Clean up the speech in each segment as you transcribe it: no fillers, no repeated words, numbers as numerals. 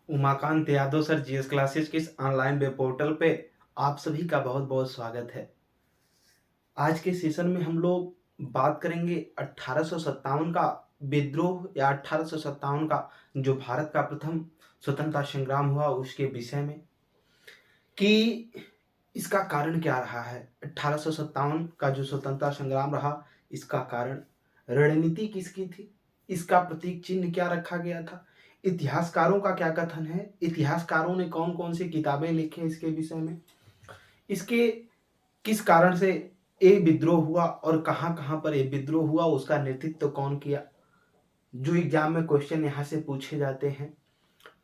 Umakant Yadav sir GS classes के इस online web portal पे आप सभी का बहुत बहुत स्वागत है। आज के सेशन में हम लोग बात करेंगे 1857 का विद्रोह या 1857 का जो भारत का प्रथम स्वतंत्रता संग्राम हुआ उसके विषय में कि इसका कारण क्या रहा है। 1857 का जो स्वतंत्रता संग्राम रहा, इसका कारण रणनीति किसकी थी, इसका प्रतीक चिन्ह क्या रखा गया था, इतिहासकारों का क्या कथन है, इतिहासकारों ने कौन कौन सी किताबें लिखी हैं इसके विषय में, इसके किस कारण से ये विद्रोह हुआ और कहाँ कहाँ पर ये विद्रोह हुआ, उसका नेतृत्व कौन किया, जो एग्जाम में क्वेश्चन यहाँ से पूछे जाते हैं।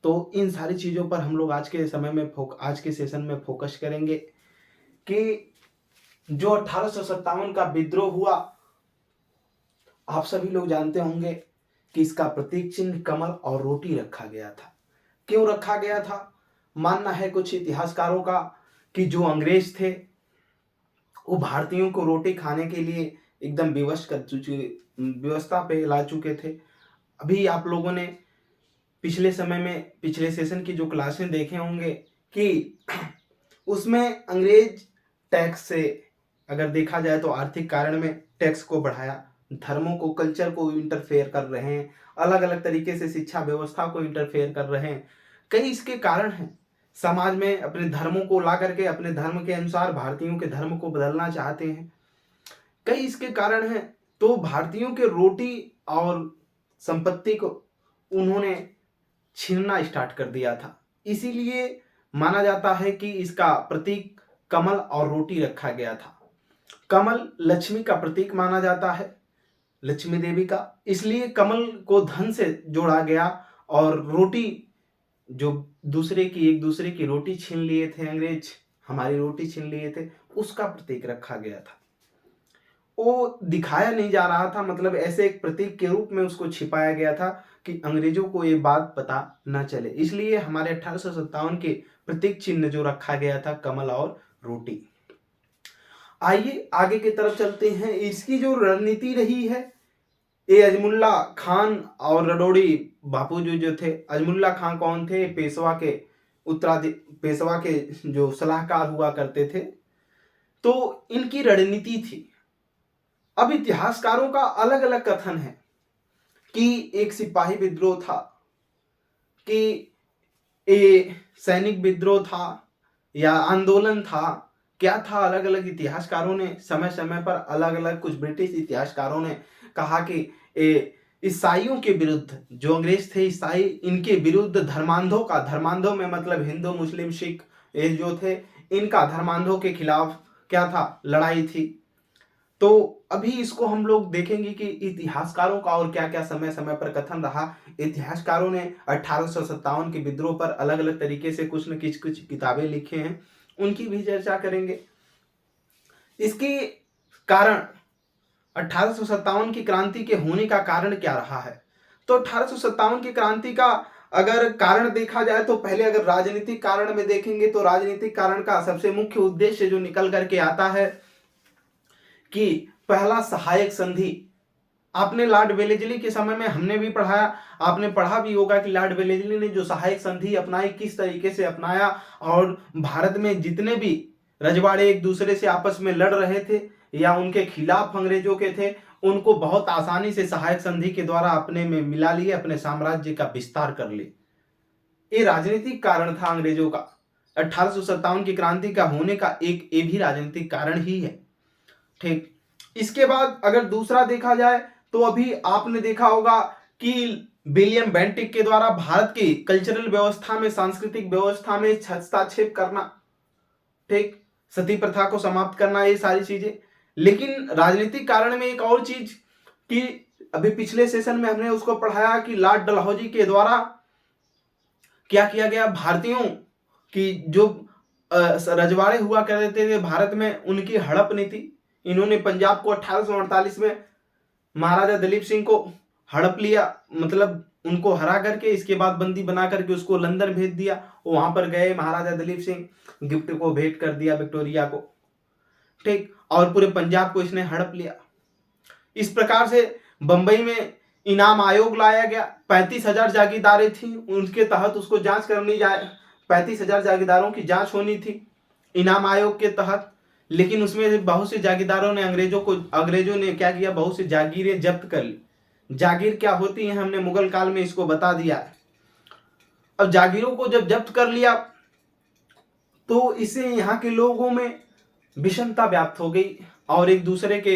तो इन सारी चीज़ों पर हम लोग आज के समय में आज के सेशन में फोकस करेंगे कि जो 1857 का विद्रोह हुआ, आप सभी लोग जानते होंगे कि इसका प्रतीक चिन्ह कमल और रोटी रखा गया था। क्यों रखा गया था? मानना है कुछ इतिहासकारों का कि जो अंग्रेज थे वो भारतीयों को रोटी खाने के लिए एकदम व्यवस्था पे ला चुके थे। अभी आप लोगों ने पिछले समय में पिछले सेशन की जो क्लासें देखे होंगे कि उसमें अंग्रेज टैक्स से, अगर देखा जाए तो आर्थिक कारण में टैक्स को बढ़ाया, धर्मों को, कल्चर को इंटरफेयर कर रहे हैं, अलग अलग तरीके से शिक्षा व्यवस्था को इंटरफेयर कर रहे हैं। कई इसके कारण हैं। समाज में अपने धर्मों को ला करके अपने धर्म के अनुसार भारतीयों के धर्म को बदलना चाहते हैं। कई इसके कारण हैं। तो भारतीयों के रोटी और संपत्ति को उन्होंने छीनना स्टार्ट कर दिया था। इसीलिए माना जाता है कि इसका प्रतीक कमल और रोटी रखा गया था। कमल लक्ष्मी का प्रतीक माना जाता है, लक्ष्मी देवी का, इसलिए कमल को धन से जोड़ा गया और रोटी, जो एक दूसरे की रोटी छीन लिए थे अंग्रेज, हमारी रोटी छीन लिए थे, उसका प्रतीक रखा गया था। वो दिखाया नहीं जा रहा था, मतलब ऐसे एक प्रतीक के रूप में उसको छिपाया गया था कि अंग्रेजों को ये बात पता न चले। इसलिए हमारे 1857 के प्रतीक चिन्ह जो रखा गया था कमल और रोटी। आइए आगे की तरफ चलते हैं। इसकी जो रणनीति रही है, ये अजमुल्ला खान और रडोड़ी बापू जो थे। अजमुल्ला खान कौन थे? पेशवा के जो सलाहकार हुआ करते थे। तो इनकी रणनीति थी। अब इतिहासकारों का अलग अलग कथन है कि एक सिपाही विद्रोह था, कि ये सैनिक विद्रोह था या आंदोलन था, क्या था? अलग अलग इतिहासकारों ने समय समय पर अलग अलग, कुछ ब्रिटिश इतिहासकारों ने कहा कि ईसाइयों के विरुद्ध, जो अंग्रेज थे ईसाई, इनके विरुद्ध धर्मांधों में मतलब हिंदू मुस्लिम सिख ये जो थे, इनका धर्मांधों के खिलाफ क्या था? लड़ाई थी। तो अभी इसको हम लोग देखेंगे कि इतिहासकारों का और क्या क्या समय समय पर कथन रहा। इतिहासकारों ने 1857 के विद्रोह पर अलग अलग तरीके से कुछ न कुछ किताबें लिखे हैं, उनकी भी चर्चा करेंगे। इसके कारण 1857 की क्रांति के होने का कारण क्या रहा है? तो 1857 की क्रांति का अगर कारण देखा जाए तो पहले अगर राजनीतिक कारण में देखेंगे तो राजनीतिक कारण का सबसे मुख्य उद्देश्य जो निकल करके आता है कि पहला सहायक संधि। आपने लॉर्ड वेलेस्ली के समय में हमने भी पढ़ाया, आपने पढ़ा भी होगा कि लॉर्ड वेलेस्ली ने जो सहायक संधि अपनाई, किस तरीके से अपनाया, और भारत में जितने भी रजवाड़े एक दूसरे से आपस में लड़ रहे थे या उनके खिलाफ अंग्रेजों के थे, उनको बहुत आसानी से सहायक संधि के द्वारा अपने में मिला लिए, अपने साम्राज्य का विस्तार कर लिए। ये राजनीतिक कारण था अंग्रेजों का। 1857 की क्रांति का होने का एक ये भी राजनीतिक कारण ही है। ठीक। इसके बाद अगर दूसरा देखा जाए तो अभी आपने देखा होगा कि विलियम बेंटिक के द्वारा भारत की कल्चरल व्यवस्था में, सांस्कृतिक व्यवस्था में हस्तक्षेप करना, ठीक, सती प्रथा को समाप्त करना, ये सारी चीजें। लेकिन राजनीतिक कारण में एक और चीज कि अभी पिछले सेशन में हमने उसको पढ़ाया कि लॉर्ड डलहौजी के द्वारा क्या किया गया, भारतीयों की जो रजवाड़े हुआ करते थे भारत में, उनकी हड़प नीति। इन्होंने पंजाब को 1848 में महाराजा दलीप सिंह को हड़प लिया, मतलब उनको हरा करके, इसके बाद बंदी बना करके उसको लंदन भेज दिया। वहां पर गए महाराजा दलीप सिंह, गिफ्ट को भेंट कर दिया विक्टोरिया को, ठीक, और पूरे पंजाब को इसने हड़प लिया। इस प्रकार से बंबई में इनाम आयोग लाया गया, 35,000 जागीरदारें थी, उनके तहत उसको जांच करनी जाए, 35,000 जागीरदारों की जांच होनी थी इनाम आयोग के तहत। लेकिन उसमें बहुत से जागीरदारों ने अंग्रेजों ने क्या किया, बहुत सी जागीरें जब्त कर ली। जागीर क्या होती है हमने मुगल काल में इसको बता दिया। अब जागीरों को जब जब्त कर लिया तो इससे यहाँ के लोगों में विषमता व्याप्त हो गई और एक दूसरे के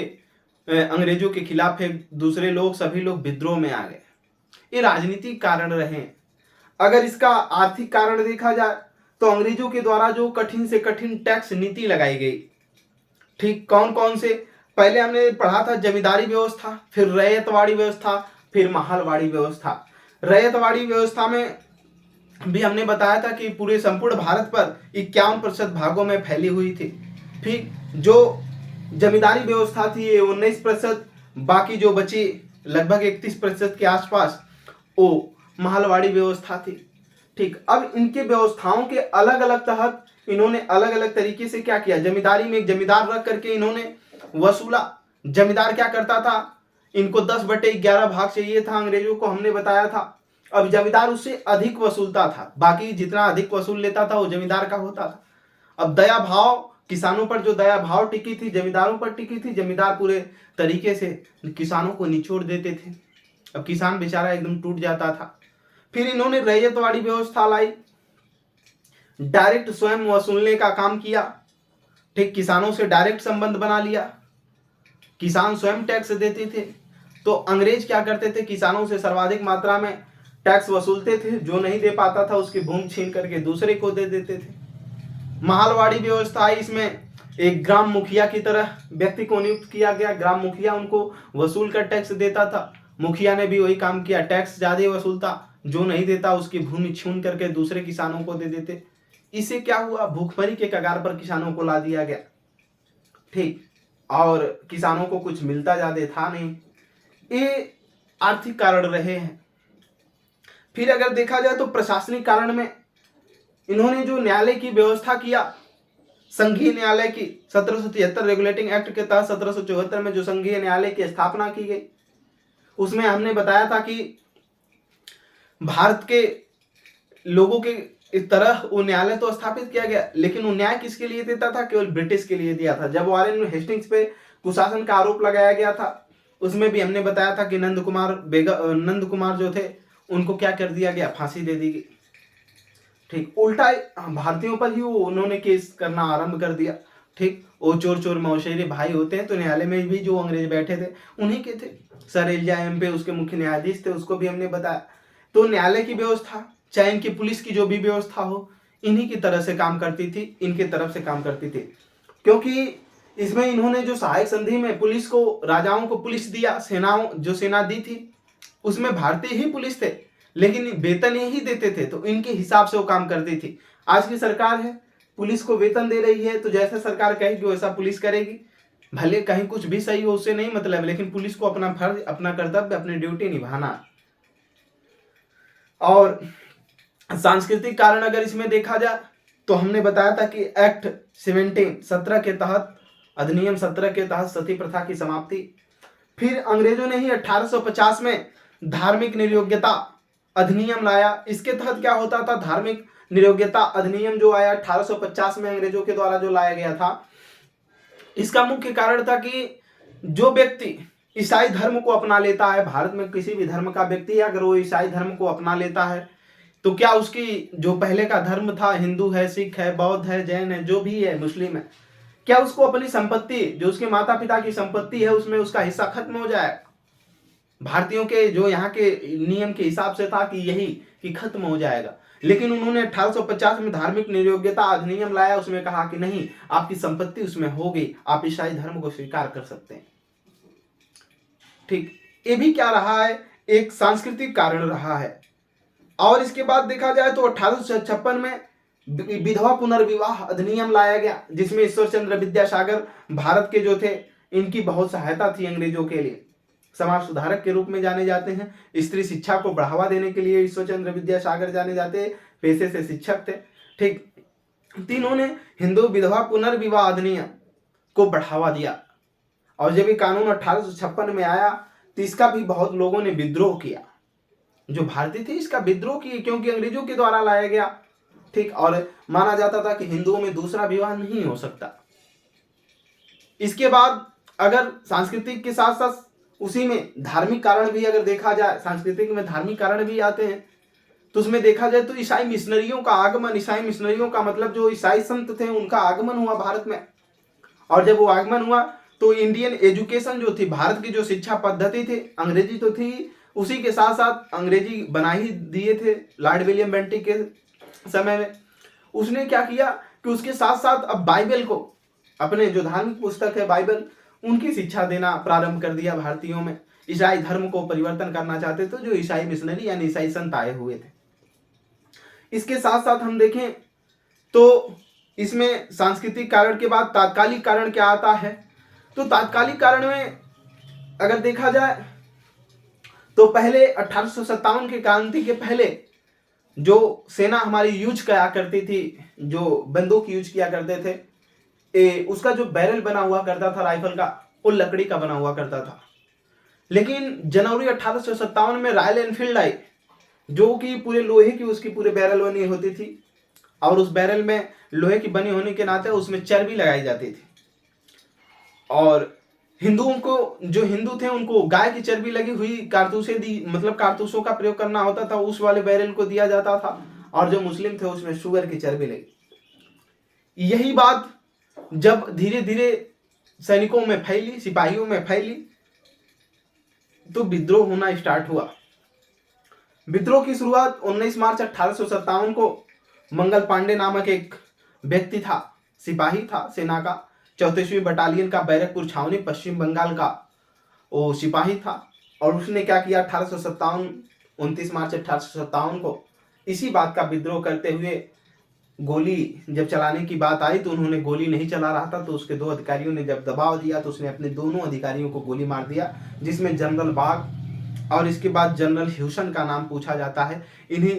अंग्रेजों के खिलाफ एक दूसरे लोग सभी लोग विद्रोह में आ गए। ये राजनीतिक कारण रहे। अगर इसका आर्थिक कारण देखा जाए तो अंग्रेजों के द्वारा जो कठिन से कठिन टैक्स नीति लगाई गई, ठीक, कौन कौन से, पहले हमने पढ़ा था जमींदारी व्यवस्था, फिर रैयतवाड़ी व्यवस्था, फिर महलवाड़ी व्यवस्था। रैयतवाड़ी व्यवस्था में भी हमने बताया था कि पूरे संपूर्ण भारत पर 51% भागों में फैली हुई थी। फिर जो जमींदारी व्यवस्था थी ये 19%, बाकी जो बची लगभग 31% के आसपास वो महलवाड़ी व्यवस्था थी। ठीक, अब इनके व्यवस्थाओं के अलग अलग तहत इन्होंने अलग अलग तरीके से क्या किया, जमींदारी में एक जमींदार रख करके इन्होंने वसूला। जमींदार क्या करता था, इनको 10/11 भाग चाहिए था अंग्रेजों को, हमने बताया था। अब जमींदार उससे अधिक वसूलता था, बाकी जितना अधिक वसूल लेता था वो जमींदार का होता था। अब दया भाव, किसानों पर जो दया भाव टिकी थी जमींदारों पर टिकी थी, जमींदार पूरे तरीके से किसानों को निचोड़ देते थे। अब किसान बेचारा एकदम टूट जाता था। फिर इन्होंने रैयतवाड़ी व्यवस्था लाई, डायरेक्ट स्वयं वसूलने का काम किया। ठीक, किसानों से डायरेक्ट संबंध बना लिया, किसान स्वयं टैक्स देते थे। तो अंग्रेज क्या करते थे, किसानों से सर्वाधिक मात्रा में टैक्स वसूलते थे, जो नहीं दे पाता था उसकी भूमि छीन करके दूसरे को दे देते थे। महलवाड़ी व्यवस्था है, इसमें एक ग्राम मुखिया की तरह व्यक्ति को नियुक्त किया गया। ग्राम मुखिया उनको वसूल कर टैक्स देता था। मुखिया ने भी वही काम किया, टैक्स ज्यादा वसूलता, जो नहीं देता उसकी भूमि छीन करके दूसरे किसानों को दे देते। इससे क्या हुआ, भूखमरी के कगार पर किसानों को ला दिया गया। ठीक, और किसानों को कुछ मिलता ज्यादा था नहीं। ये आर्थिक कारण रहे हैं। फिर अगर देखा जाए तो प्रशासनिक कारण में इन्होंने जो न्यायालय की व्यवस्था किया, संघीय न्यायालय की 1773 रेगुलेटिंग एक्ट के तहत 1774 में जो संघीय न्यायालय की स्थापना की गई, उसमें हमने बताया था कि भारत के लोगों के इस तरह वो न्यायालय तो स्थापित किया गया, लेकिन वो न्याय किसके लिए देता था, केवल ब्रिटिश के लिए दिया था। जब वारेन हेस्टिंग्स पे कुशासन का आरोप लगाया गया था, उसमें भी हमने बताया था कि नंद कुमार जो थे उनको क्या कर दिया गया, फांसी दे दी गई। ठीक, उल्टा भारतीयों पर ही वो उन्होंने केस करना आरंभ कर दिया। ठीक, वो चोर मौशेरे भाई होते हैं, तो न्यायालय में भी जो अंग्रेज बैठे थे उन्हीं के थे। सर एलिजा एम्पे उसके मुख्य न्यायाधीश थे, उसको भी हमने बताया। तो न्यायालय की व्यवस्था, चाहे इनकी पुलिस की जो भी व्यवस्था हो, इन्हीं की तरह से काम करती थी, इनके तरफ से काम करती थी। क्योंकि इसमें इन्होंने जो सहायक संधि में पुलिस को, राजाओं को पुलिस दिया, सेना दी थी, उसमें भारतीय ही पुलिस थे, लेकिन वेतन ही देते थे, तो इनके हिसाब से वो काम करती थी। आज की सरकार है, पुलिस को वेतन दे रही है, तो जैसा सरकार कहेगी वैसा पुलिस करेगी। भले कहीं कुछ भी सही हो उससे नहीं मतलब, लेकिन पुलिस को अपना फर्ज, अपना कर्तव्य, अपनी ड्यूटी निभाना। और सांस्कृतिक कारण अगर इसमें देखा जाए तो हमने बताया था कि एक्ट 17 के तहत, अधिनियम 17 के तहत सती प्रथा की समाप्ति। फिर अंग्रेजों ने ही 1850 में धार्मिक नियोग्यता अधिनियम लाया। इसके तहत क्या होता था, धार्मिक नियोग्यता अधिनियम जो आया 1850 में अंग्रेजों के द्वारा जो लाया गया था, इसका मुख्य कारण था कि जो व्यक्ति ईसाई धर्म को अपना लेता है, भारत में किसी भी धर्म का व्यक्ति अगर वो ईसाई धर्म को अपना लेता है, तो क्या उसकी जो पहले का धर्म था, हिंदू है, सिख है, बौद्ध है, जैन है, जो भी है, मुस्लिम है, क्या उसको अपनी संपत्ति, जो उसके माता पिता की संपत्ति है, उसमें उसका हिस्सा खत्म हो जाएगा? भारतीयों के जो यहाँ के नियम के हिसाब से था कि यही कि खत्म हो जाएगा। लेकिन उन्होंने 1850 में धार्मिक नियोग्यता अधिनियम लाया, उसमें कहा कि नहीं, आपकी संपत्ति उसमें होगी, आप ईसाई धर्म को स्वीकार कर सकते हैं। ठीक, ये भी क्या रहा है, एक सांस्कृतिक कारण रहा है। और इसके बाद देखा जाए तो 1856 में विधवा पुनर्विवाह अधिनियम लाया गया, जिसमें ईश्वर चंद्र विद्यासागर भारत के जो थे, इनकी बहुत सहायता थी अंग्रेजों के लिए। समाज सुधारक के रूप में जाने जाते हैं, स्त्री शिक्षा को बढ़ावा देने के लिए ईश्वर चंद्र विद्यासागर जाने जाते, पेशे से शिक्षक थे। ठीक, तीनों ने हिंदू विधवा पुनर्विवाह अधिनियम को बढ़ावा दिया। और जब ये कानून 1856 में आया तो इसका भी बहुत लोगों ने विद्रोह किया। जो भारतीय थे इसका विद्रोह किए क्योंकि अंग्रेजों के द्वारा लाया गया। ठीक, और माना जाता था कि हिंदुओं में दूसरा विवाह नहीं हो सकता। इसके बाद अगर सांस्कृतिक के साथ साथ उसी में धार्मिक कारण भी अगर देखा जाए, सांस्कृतिक में धार्मिक कारण भी आते हैं, तो उसमें देखा जाए तो ईसाई मिशनरियों का आगमन, ईसाई मिशनरियों का मतलब जो ईसाई संत थे उनका आगमन हुआ भारत में। और जब वो आगमन हुआ तो इंडियन एजुकेशन जो थी, भारत की जो शिक्षा पद्धति थी, अंग्रेजी तो थी, उसी के साथ साथ अंग्रेजी बना ही दिए थे लॉर्ड विलियम बेंटिक के समय में। उसने क्या किया कि उसके साथ साथ अब बाइबल को, अपने जो धार्मिक पुस्तक है बाइबल, उनकी शिक्षा देना प्रारंभ कर दिया भारतीयों में। ईसाई धर्म को परिवर्तन करना चाहते थे जो ईसाई मिशनरी यानी ईसाई संत आए हुए थे। इसके साथ साथ हम देखें तो इसमें सांस्कृतिक कारण के बाद तात्कालिक कारण क्या आता है, तो तात्कालिक कारण में अगर देखा जाए तो पहले 1857 के क्रांति के पहले जो सेना हमारी यूज किया करती थी, जो बंदूक यूज किया करते थे, उसका जो बैरल बना हुआ करता था राइफल का, वो लकड़ी का बना हुआ करता था। लेकिन जनवरी 1857 में रॉयल एनफील्ड आई, जो कि पूरे लोहे की उसकी पूरे बैरल बनी होती थी, और उस बैरल में लोहे की बनी होने के नाते उसमें चर्बी लगाई जाती थी। और हिंदुओं को, जो हिंदू थे उनको गाय की चर्बी लगी हुई कारतूसें दी, मतलब कारतूसों का प्रयोग करना होता था, उस वाले बैरल को दिया जाता था। और जो मुस्लिम थे उसमें शुगर की चर्बी लगी। यही बात जब धीरे धीरे सैनिकों में फैली, सिपाहियों में फैली, तो विद्रोह होना स्टार्ट हुआ। विद्रोह की शुरुआत 19 मार्च 1857 को मंगल पांडे नामक एक व्यक्ति था, सिपाही था सेना का, 34वीं बटालियन का, बैरकपुर छावनी, पश्चिम बंगाल का वो सिपाही था। और उसने क्या किया, 29 मार्च 1857 को इसी बात का विद्रोह करते हुए गोली जब चलाने की बात आई तो उन्होंने गोली नहीं चला रहा था, तो उसके 2 अधिकारियों ने जब दबाव दिया तो उसने अपने दोनों अधिकारियों को गोली मार दिया, जिसमें जनरल बाग और इसके बाद जनरल ह्यूसन का नाम पूछा जाता है। इन्हीं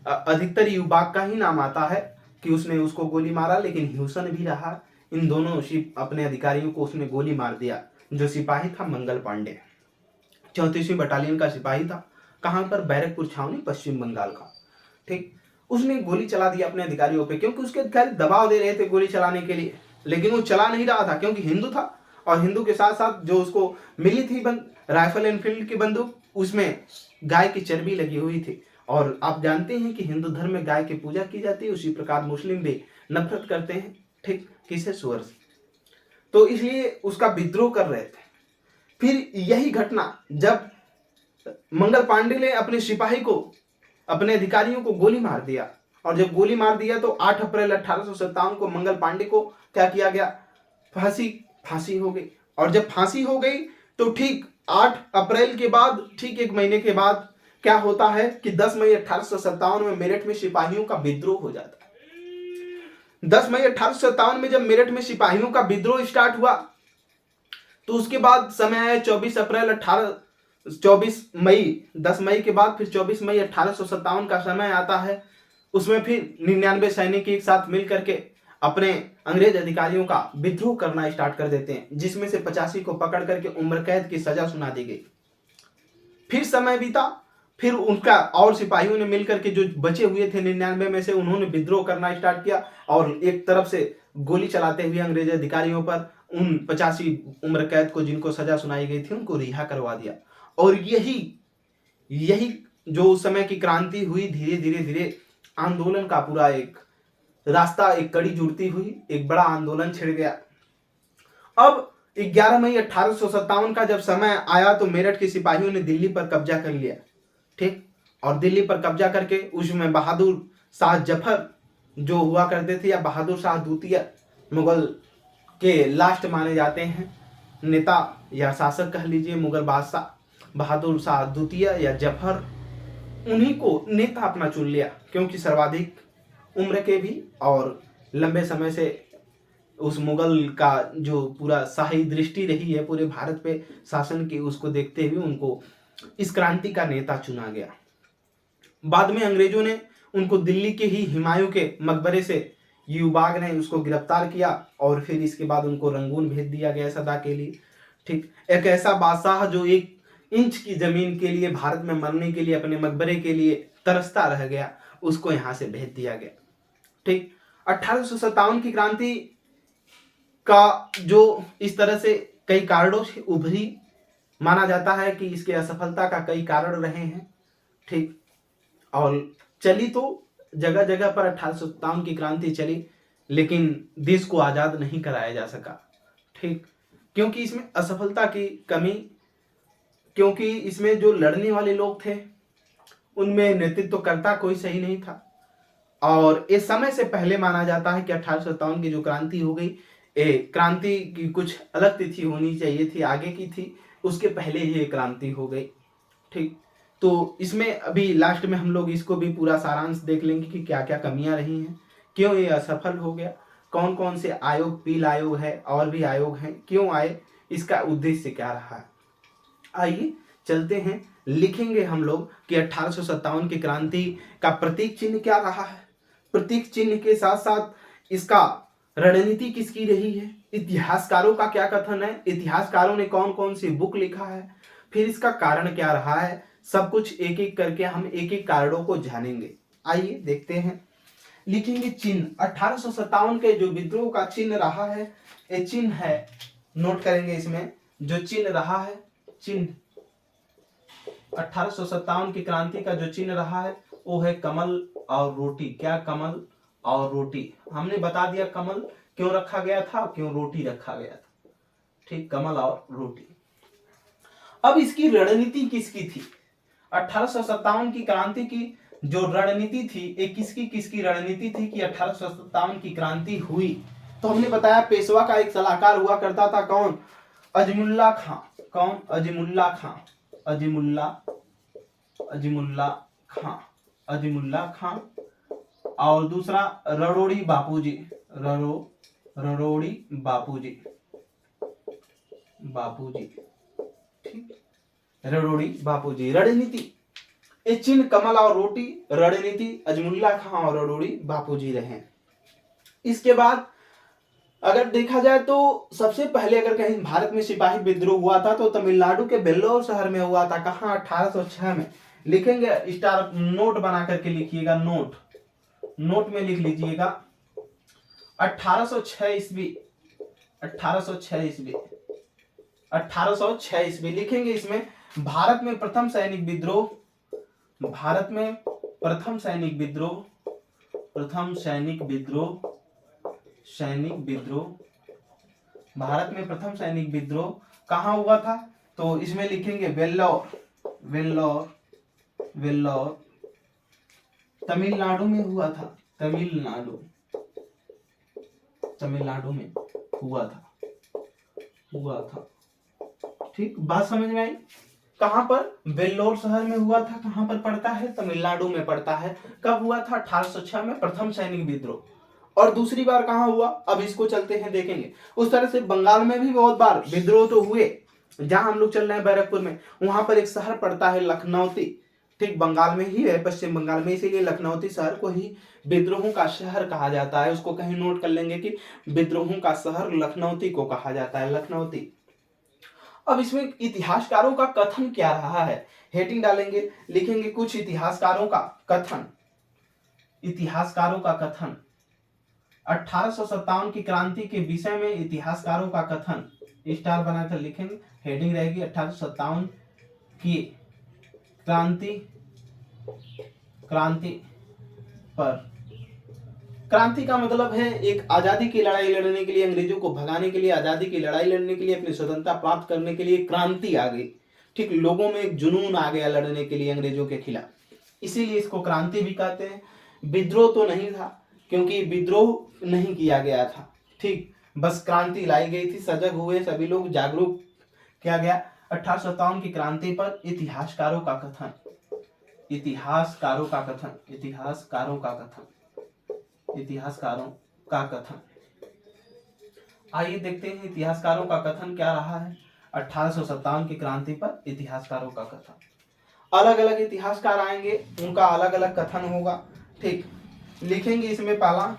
अधिकतर युबाग का ही नाम आता है कि उसने उसको गोली मारा, लेकिन ह्यूसन भी रहा। इन दोनों अपने अधिकारियों को उसने गोली मार दिया। जो सिपाही था मंगल पांडे, 34वीं बटालियन का सिपाही था, कहां पर, बैरकपुर छावनी, पश्चिम बंगाल का। ठीक, उसने गोली चला दिया अपने अधिकारियों पे, क्योंकि उसके अधिकारी दबाव दे रहे थे गोली चलाने के लिए, लेकिन वो चला नहीं रहा था क्योंकि हिंदू था। और हिंदू के साथ साथ जो उसको मिली थी राइफल एनफील्ड की बंदूक, उसमें गाय की चर्बी लगी हुई थी। और आप जानते हैं कि हिंदू धर्म में गाय की पूजा की जाती है, उसी प्रकार मुस्लिम भी नफरत करते हैं, ठीक, किसे, सुअर से। तो इसलिए उसका विद्रोह कर रहे थे। फिर यही घटना जब मंगल पांडे ने अपने सिपाही को, अपने अधिकारियों को गोली मार दिया, और जब गोली मार दिया तो 8 अप्रैल 1857 को मंगल पांडे को क्या किया गया, फांसी हो गई। और जब फांसी हो गई तो ठीक 8 अप्रैल के बाद, ठीक 1 महीने के बाद क्या होता है कि 10 मई 1857 में मेरठ में सिपाहियों का विद्रोह हो जाता है। 10 मई 1857 में जब मेरठ में सिपाहियों का विद्रोह स्टार्ट हुआ तो उसके बाद समय आया 24 मई, 10 मई के बाद फिर 24 मई 1857 का समय आता है। उसमें फिर 99 सैनिक एक साथ मिल करके अपने अंग्रेज अधिकारियों का विद्रोह करना स्टार्ट कर देते हैं, जिसमें से 85 को पकड़ करके उम्र कैद की सजा सुना दी गई। फिर समय बीता, फिर उनका और सिपाहियों ने मिलकर के, जो बचे हुए थे 99 में से, उन्होंने विद्रोह करना स्टार्ट किया और एक तरफ से गोली चलाते हुए अंग्रेज अधिकारियों पर उन 85 उम्र कैद को, जिनको सजा सुनाई गई थी, उनको रिहा करवा दिया। और यही जो उस समय की क्रांति हुई, धीरे धीरे धीरे आंदोलन का पूरा एक रास्ता, एक कड़ी जुड़ती हुई एक बड़ा आंदोलन छिड़ गया। अब 11 मई 1857 का जब समय आया तो मेरठ के सिपाहियों ने दिल्ली पर कब्जा कर लिया, ठीक। और दिल्ली पर कब्जा करके उसमें बहादुर शाह जफर जो हुआ करते थे, या बहादुर शाह द्वितीय, मुगल के लास्ट माने जाते हैं नेता या शासक कह लीजिए, मुगल बादशाह बहादुर शाह द्वितीय या जफर, उन्हीं को नेता अपना चुन लिया, क्योंकि सर्वाधिक उम्र के भी और लंबे समय से उस मुगल का जो पूरा शाही दृष्टि रही है पूरे भारत पे शासन की, उसको देखते हुए उनको इस क्रांति का नेता चुना गया। बाद में अंग्रेजों ने उनको दिल्ली के ही हुमायूं के मकबरे से युबाग ने उसको गिरफ्तार किया और फिर इसके बाद उनको रंगून भेज दिया गया सदा के लिए, ठीक। एक ऐसा बादशाह जो एक इंच की जमीन के लिए, भारत में मरने के लिए, अपने मकबरे के लिए तरसता रह गया, उसको यहाँ से भेज दिया गया। ठीक, 1857 की क्रांति का जो इस तरह से कई कारणों से उभरी, माना जाता है कि इसके असफलता का कई कारण रहे हैं। ठीक, और चली तो जगह जगह पर 1857 की क्रांति चली, लेकिन देश को आजाद नहीं कराया जा सका। ठीक, क्योंकि इसमें असफलता की कमी, क्योंकि इसमें जो लड़ने वाले लोग थे उनमें नेतृत्वकर्ता कोई सही नहीं था। और इस समय से पहले माना जाता है कि 1857 की जो क्रांति हो गई, क्रांति की कुछ अलग तिथि होनी चाहिए थी, आगे की थी, उसके पहले ये क्रांति हो गई। ठीक, तो इसमें अभी लास्ट में हम लोग इसको भी पूरा सारांश देख लेंगे कि क्या क्या कमियां रही हैं, क्यों ये असफल हो गया, कौन कौन से आयोग, पील आयोग है और भी आयोग हैं, क्यों आए, इसका उद्देश्य क्या रहा है। आइए चलते हैं, लिखेंगे हम लोग कि 1857 की क्रांति का प्रतीक चिन्ह क्या रहा है, प्रतीक चिन्ह के साथ साथ इसका रणनीति किसकी रही है, इतिहासकारों का क्या कथन है, इतिहासकारों ने कौन कौन सी बुक लिखा है, फिर इसका कारण क्या रहा है, सब कुछ एक एक करके हम एक एक कारणों को जानेंगे। आइए देखते हैं, लिखेंगे चिन्ह। 1857 के जो विद्रोह का चिन्ह रहा है, ये चिन्ह है, नोट करेंगे इसमें जो चिन्ह रहा है, चिन्ह 1857 की क्रांति का जो चिन्ह रहा है वो है कमल और रोटी। क्या, कमल और रोटी। हमने बता दिया कमल क्यों रखा गया था, क्यों रोटी रखा गया था। ठीक, कमल और रोटी। अब इसकी रणनीति किसकी थी, 1857 की क्रांति की जो रणनीति थी, एक किसकी किसकी रणनीति थी कि 1857 की क्रांति हुई। तो हमने बताया पेशवा का एक सलाहकार हुआ करता था, कौन, अजीमुल्ला खां। कौन, अजीमुल्ला खां, अजीमुल्ला खां, अजीमुल्ला खां। और दूसरा ररोड़ी बापूजी, ररोड़ी बापूजी, ठीक, ररोड़ी बापूजी। रणनीति, ये चिन्ह कमल और रोटी, रणनीति अजमुल्ला खां और ररोड़ी बापूजी रहे। इसके बाद अगर देखा जाए तो सबसे पहले अगर कहीं भारत में सिपाही विद्रोह हुआ था तो तमिलनाडु के वेल्लोर शहर में हुआ था। कहाँ, 1806 में। लिखेंगे, स्टार नोट बना करके लिखिएगा, नोट में लिख लीजिएगा 1806 ईस्वी, 1806 ईस्वी, 1806 ईस्वी लिखेंगे। इसमें भारत में प्रथम सैनिक विद्रोह, भारत में प्रथम सैनिक विद्रोह, प्रथम सैनिक विद्रोह, सैनिक विद्रोह, भारत में प्रथम सैनिक विद्रोह कहाँ हुआ था, तो इसमें लिखेंगे वेल्लोर, वेल्लोर, वेल्लोर, तमिलनाडु में हुआ था, तमिलनाडु, तमिलनाडु में हुआ था। ठीक, बात समझ में आई। कहां पर, वेल्लोर शहर में हुआ था। कहां पर पड़ता है, तमिलनाडु में पड़ता है। कब हुआ था, 1806 में, प्रथम सैनिक विद्रोह। और दूसरी बार कहां हुआ, अब इसको चलते हैं देखेंगे। उस तरह से बंगाल में भी बहुत बार विद्रोह तो हुए। जहां हम लोग चल रहे हैं बैरकपुर में, वहां पर एक शहर पड़ता है लखनौती। ठीक, बंगाल में ही है, पश्चिम बंगाल में, इसीलिए लखनौती शहर को ही विद्रोहों का शहर कहा जाता है। उसको कहीं नोट कर लेंगे कि विद्रोहों का शहर लखनौती को कहा जाता है, लखनौती। अब इसमें इतिहासकारों का कथन क्या रहा है, हेडिंग डालेंगे, लिखेंगे कुछ इतिहासकारों का कथन, इतिहासकारों का कथन 1857 की क्रांति के विषय में इतिहासकारों का कथन, स्टार बनाकर लिखेंगे, हेडिंग रहेगी 1857 की क्रांति पर। क्रांति का मतलब है एक आजादी की लड़ाई लड़ने के लिए, अंग्रेजों को भगाने के लिए, आजादी की लड़ाई लड़ने के लिए, अपनी स्वतंत्रता प्राप्त करने के लिए क्रांति आ गई। ठीक, लोगों में एक जुनून आ गया लड़ने के लिए अंग्रेजों के खिलाफ, इसीलिए इसको क्रांति भी कहते हैं। विद्रोह तो नहीं था, क्योंकि विद्रोह नहीं किया गया था। ठीक, बस क्रांति लाई गई थी, सजग हुए सभी लोग, जागरूक किया गया। 1857 की क्रांति पर इतिहासकारों का कथन, इतिहासकारों का कथन, इतिहासकारों का कथन, इतिहासकारों का कथन। आइए देखते हैं इतिहासकारों का कथन क्या रहा है 1857 की क्रांति पर। इतिहासकारों का कथन, अलग अलग इतिहासकार आएंगे, उनका अलग अलग कथन होगा। ठीक, लिखेंगे इसमें पहला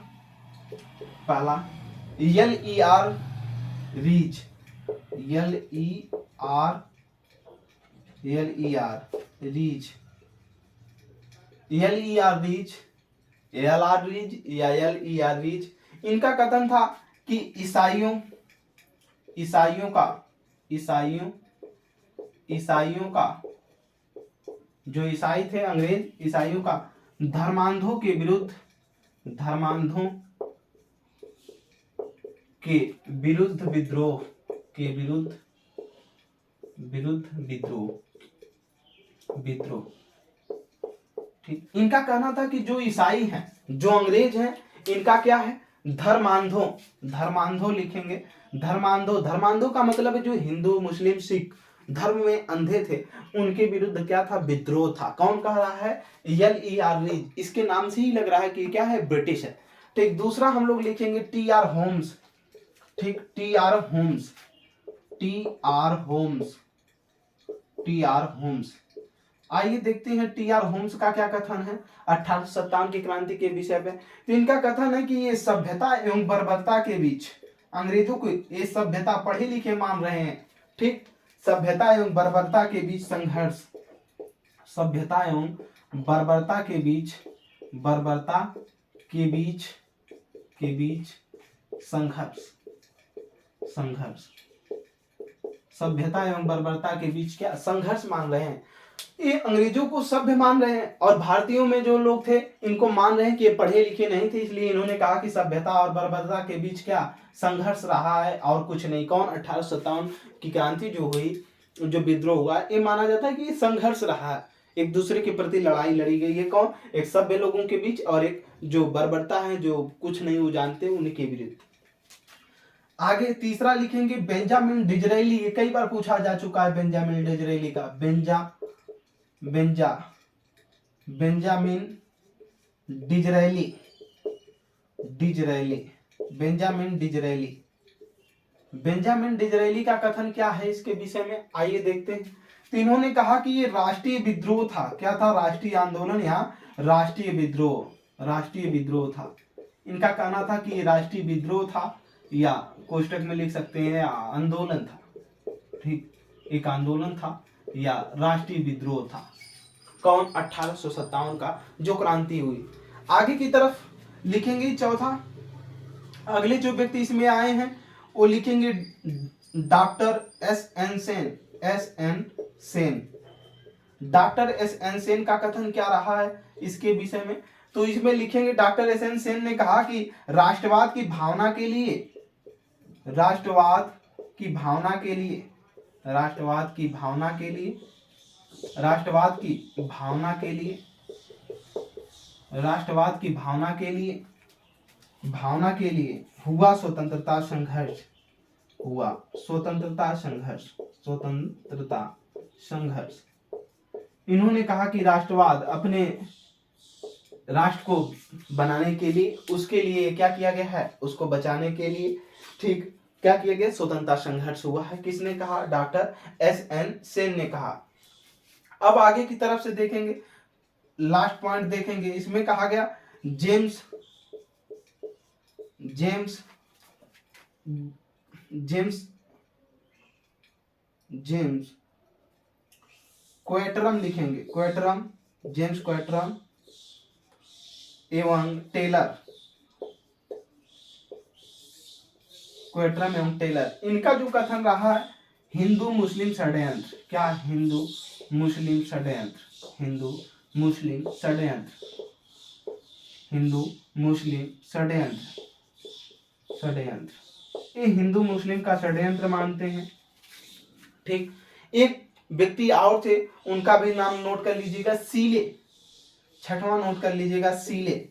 LER reach, LER L-E-R reach, L-E-R reach, L-R reach या L-E-R रीच। इनका कथन था कि ईसाइयों का जो ईसाई थे, अंग्रेज ईसाइयों का धर्मांधों के विरुद्ध विद्रोह ठीक। इनका कहना था कि जो ईसाई हैं, जो अंग्रेज हैं, इनका क्या है, धर्मांधों लिखेंगे, धर्मांधों का मतलब है जो हिंदू मुस्लिम सिख धर्म में अंधे थे, उनके विरुद्ध क्या था, विद्रोह था। कौन कह रहा है, L-E-R रीज। इसके नाम से ही लग रहा है कि क्या है, ब्रिटिश है। ठीक। दूसरा हम लोग लिखेंगे T-R होम्स। ठीक, T-R होम्स। आइए देखते हैं T-R होम्स का क्या कथन है 1857 की क्रांति के विषय पे। तो इनका कथन है कि ये सभ्यता एवं बर्बरता के बीच, अंग्रेजों को ये सभ्यता पढ़े लिखे मान रहे हैं, ठीक, सभ्यता एवं बर्बरता के बीच संघर्ष, सभ्यता एवं बर्बरता के बीच संघर्ष, सभ्यता एवं बर्बरता के बीच क्या, संघर्ष मान रहे हैं। ये अंग्रेजों को सभ्य मान रहे हैं और भारतीयों में जो लोग थे इनको मान रहे हैं कि ये पढ़े लिखे नहीं थे, इसलिए इन्होंने कहा कि सभ्यता और बर्बरता के बीच क्या, संघर्ष रहा है और कुछ नहीं। कौन, 1857 की क्रांति जो हुई, जो विद्रोह हुआ, ये माना जाता है कि ये संघर्ष रहा है, एक दूसरे के प्रति लड़ाई लड़ी गई है। कौन, एक सभ्य लोगों के बीच और एक जो बर्बरता है, जो कुछ नहीं वो जानते, उनके विरुद्ध। आगे तीसरा लिखेंगे बेंजामिन डिजरेली। ये कई बार पूछा जा चुका है बेंजामिन डिजरेली का, बेंजामिन डिजरेली का कथन क्या है इसके विषय में, आइए देखते हैं। तो इन्होंने कहा कि ये राष्ट्रीय विद्रोह था। क्या था, राष्ट्रीय आंदोलन या राष्ट्रीय विद्रोह था। इनका कहना था कि ये राष्ट्रीय विद्रोह था, या कोष्टक में लिख सकते हैं आंदोलन था, ठीक, एक आंदोलन था या राष्ट्रीय विद्रोह था। कौन, 1857 का जो क्रांति हुई। आगे की तरफ लिखेंगे चौथा, अगले जो व्यक्ति इसमें आए हैं वो लिखेंगे doctor S.N. Sen. Doctor S.N. Sen का कथन क्या रहा है इसके विषय में, तो इसमें लिखेंगे डॉक्टर S.N. सेन ने कहा कि राष्ट्रवाद की भावना के लिए हुआ स्वतंत्रता संघर्ष। इन्होंने कहा कि राष्ट्रवाद अपने राष्ट्र को बनाने के लिए, उसके लिए क्या किया गया है, उसको बचाने के लिए, ठीक, क्या किया गया, स्वतंत्रता संघर्ष हुआ है। किसने कहा, डॉक्टर S.N. सेन ने कहा। अब आगे की तरफ से देखेंगे, लास्ट पॉइंट देखेंगे, इसमें कहा गया जेम्स क्वेटरम लिखेंगे, जेम्स क्वेटरम एवं टेलर, इनका जो कथन रहा है हिंदू मुस्लिम षड्यंत्र। क्या, हिंदू मुस्लिम षड्यंत्र, ये हिंदू मुस्लिम का षड्यंत्र मानते हैं, ठीक। एक व्यक्ति और थे, उनका भी नाम नोट कर लीजिएगा, सीले, छठवां नोट कर लीजिएगा, सीले।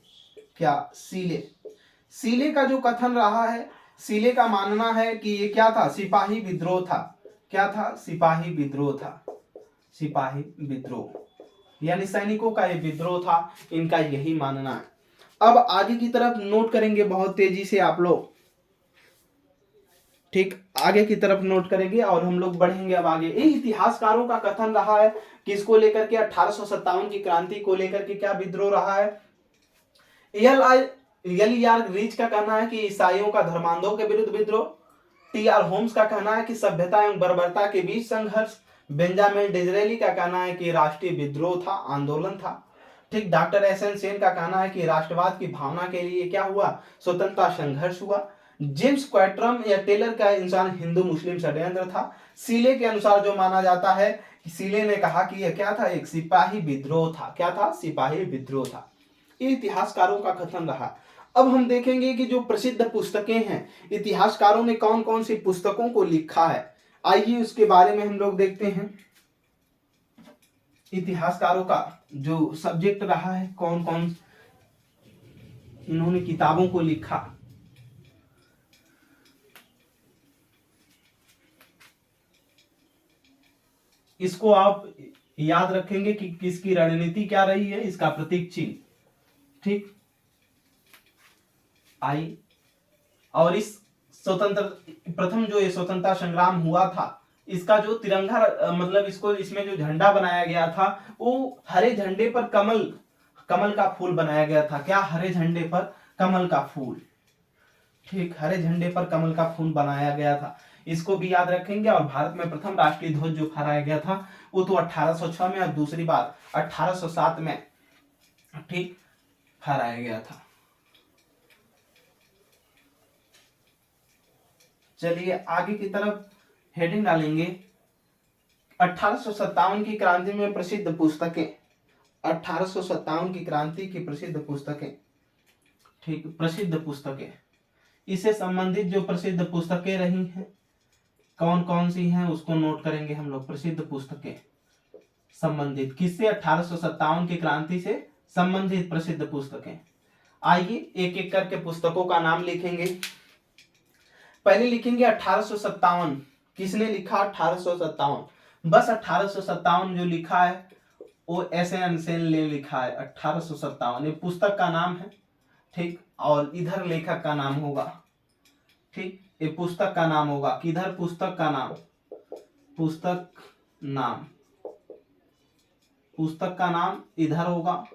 क्या, सीले का जो कथन रहा है, सीले का मानना है कि ये क्या था, सिपाही विद्रोह था। क्या था, सिपाही विद्रोह, यानी सैनिकों का ये विद्रोह था, इनका यही मानना है। अब आगे की तरफ नोट करेंगे बहुत तेजी से आप लोग, ठीक, आगे की तरफ नोट करेंगे और हम लोग बढ़ेंगे अब आगे। ये इतिहासकारों का कथन रहा है, किसको लेकर के, 1857 की क्रांति को लेकर के क्या विद्रोह रहा है। L.E.R. रीच का कहना है कि ईसाइयों का धर्मांधों के विरुद्ध विद्रोह। T.R. होम्स का कहना है कि सभ्यता एवं बर्बरता के बीच संघर्ष। बेंजामिन डिज़रेली का कहना है कि राष्ट्रीय विद्रोह था, आंदोलन था। ठीक, डॉक्टर एस एन सेन का कहना है कि राष्ट्रवाद की भावना के लिए क्या हुआ, स्वतंत्रता संघर्ष हुआ। जेम्स क्वार्टरम या टेलर का इंसान हिंदू मुस्लिम षड्यंत्र था। सीले के अनुसार जो माना जाता है, सीले ने कहा कि यह क्या था, एक सिपाही विद्रोह था। क्या था, सिपाही विद्रोह था। ये इतिहासकारों का कथन रहा। अब हम देखेंगे कि जो प्रसिद्ध पुस्तकें हैं, इतिहासकारों ने कौन कौन सी पुस्तकों को लिखा है, आइए उसके बारे में हम लोग देखते हैं। इतिहासकारों का जो सब्जेक्ट रहा है, कौन कौन इन्होंने किताबों को लिखा। इसको आप याद रखेंगे कि किसकी रणनीति क्या रही है, इसका प्रतीक चिन्ह। ठीक, आई और इस स्वतंत्र प्रथम जो ये स्वतंत्रता संग्राम हुआ था, इसका जो तिरंगा मतलब इसको इसमें जो झंडा बनाया गया था वो हरे झंडे पर कमल का फूल बनाया गया था। क्या, हरे झंडे पर कमल का फूल। ठीक, हरे झंडे पर कमल का फूल बनाया गया था, इसको भी याद रखेंगे। और भारत में प्रथम राष्ट्रीय ध्वज जो फहराया गया था वो तो 1806 में, और दूसरी बार 1807 में ठीक फहराया गया था। चलिए आगे की तरफ हेडिंग डालेंगे। 1857 की क्रांति में प्रसिद्ध पुस्तकें, 1857 की क्रांति की प्रसिद्ध पुस्तकें। ठीक, प्रसिद्ध पुस्तकें, इससे संबंधित जो प्रसिद्ध पुस्तकें रही हैं कौन कौन सी हैं उसको नोट करेंगे हम लोग। प्रसिद्ध पुस्तकें संबंधित किससे, 1857 की क्रांति से संबंधित प्रसिद्ध पुस्तकें। आइए एक एक करके पुस्तकों का नाम लिखेंगे। पहले लिखेंगे 1857, किसने लिखा 1857, बस 1857 जो लिखा है वो एस एन सेन ने लिखा है 1857, ये पुस्तक का नाम है। ठीक, और इधर लेखक का नाम होगा। ठीक, ये पुस्तक का नाम होगा, किधर पुस्तक का नाम, पुस्तक नाम, पुस्तक का नाम इधर होगा।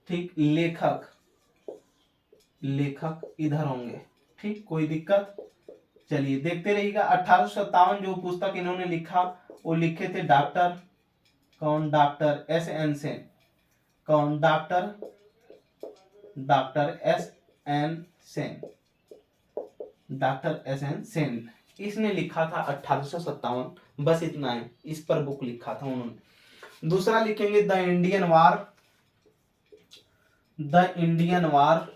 ठीक, लेखक इधर होंगे। ठीक, कोई दिक्कत, चलिए देखते रहिएगा। 1857 जो पुस्तक इन्होंने लिखा वो लिखे थे डॉक्टर कौन, डॉक्टर एस एन सेन। कौन, doctor S N Sen, doctor S N Sen, इसने लिखा था 1857, बस इतना है, इस पर बुक लिखा था उन्होंने। दूसरा लिखेंगे the Indian war, the Indian war,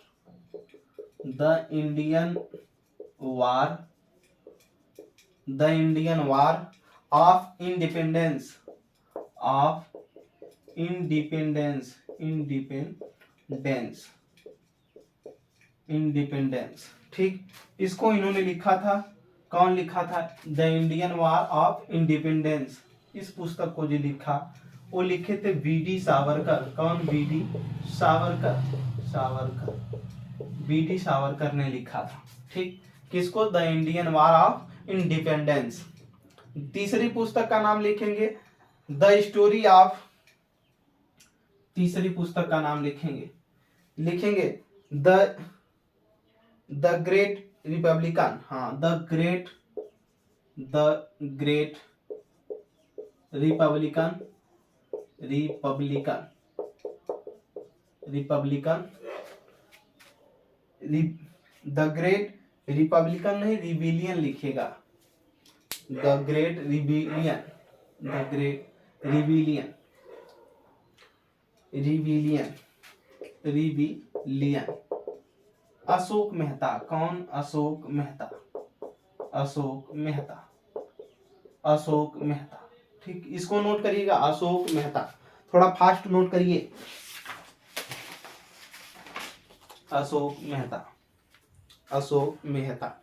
the Indian war, the Indian war of independence, of independence, independence, independence. ठीक, इसको इन्होंने लिखा था, कौन लिखा था, the Indian war of independence. इस पुस्तक को जो लिखा वो लिखे थे वीडी सावरकर। कौन, वीडी सावरकर, वीडी सावरकर ने लिखा था। ठीक, किसको, the Indian war of independence. तीसरी पुस्तक का नाम लिखेंगे द स्टोरी ऑफ, तीसरी पुस्तक का नाम लिखेंगे द ग्रेट रिपब्लिकन। हाँ, the great Republican, the great Republican नहीं, रिबिलियन लिखेगा, the great rebellion, the great rebellion, rebellion. Ashok Mehta. कौन, अशोक मेहता, अशोक मेहता। ठीक, इसको नोट करिएगा, अशोक मेहता, थोड़ा फास्ट नोट करिए, अशोक मेहता।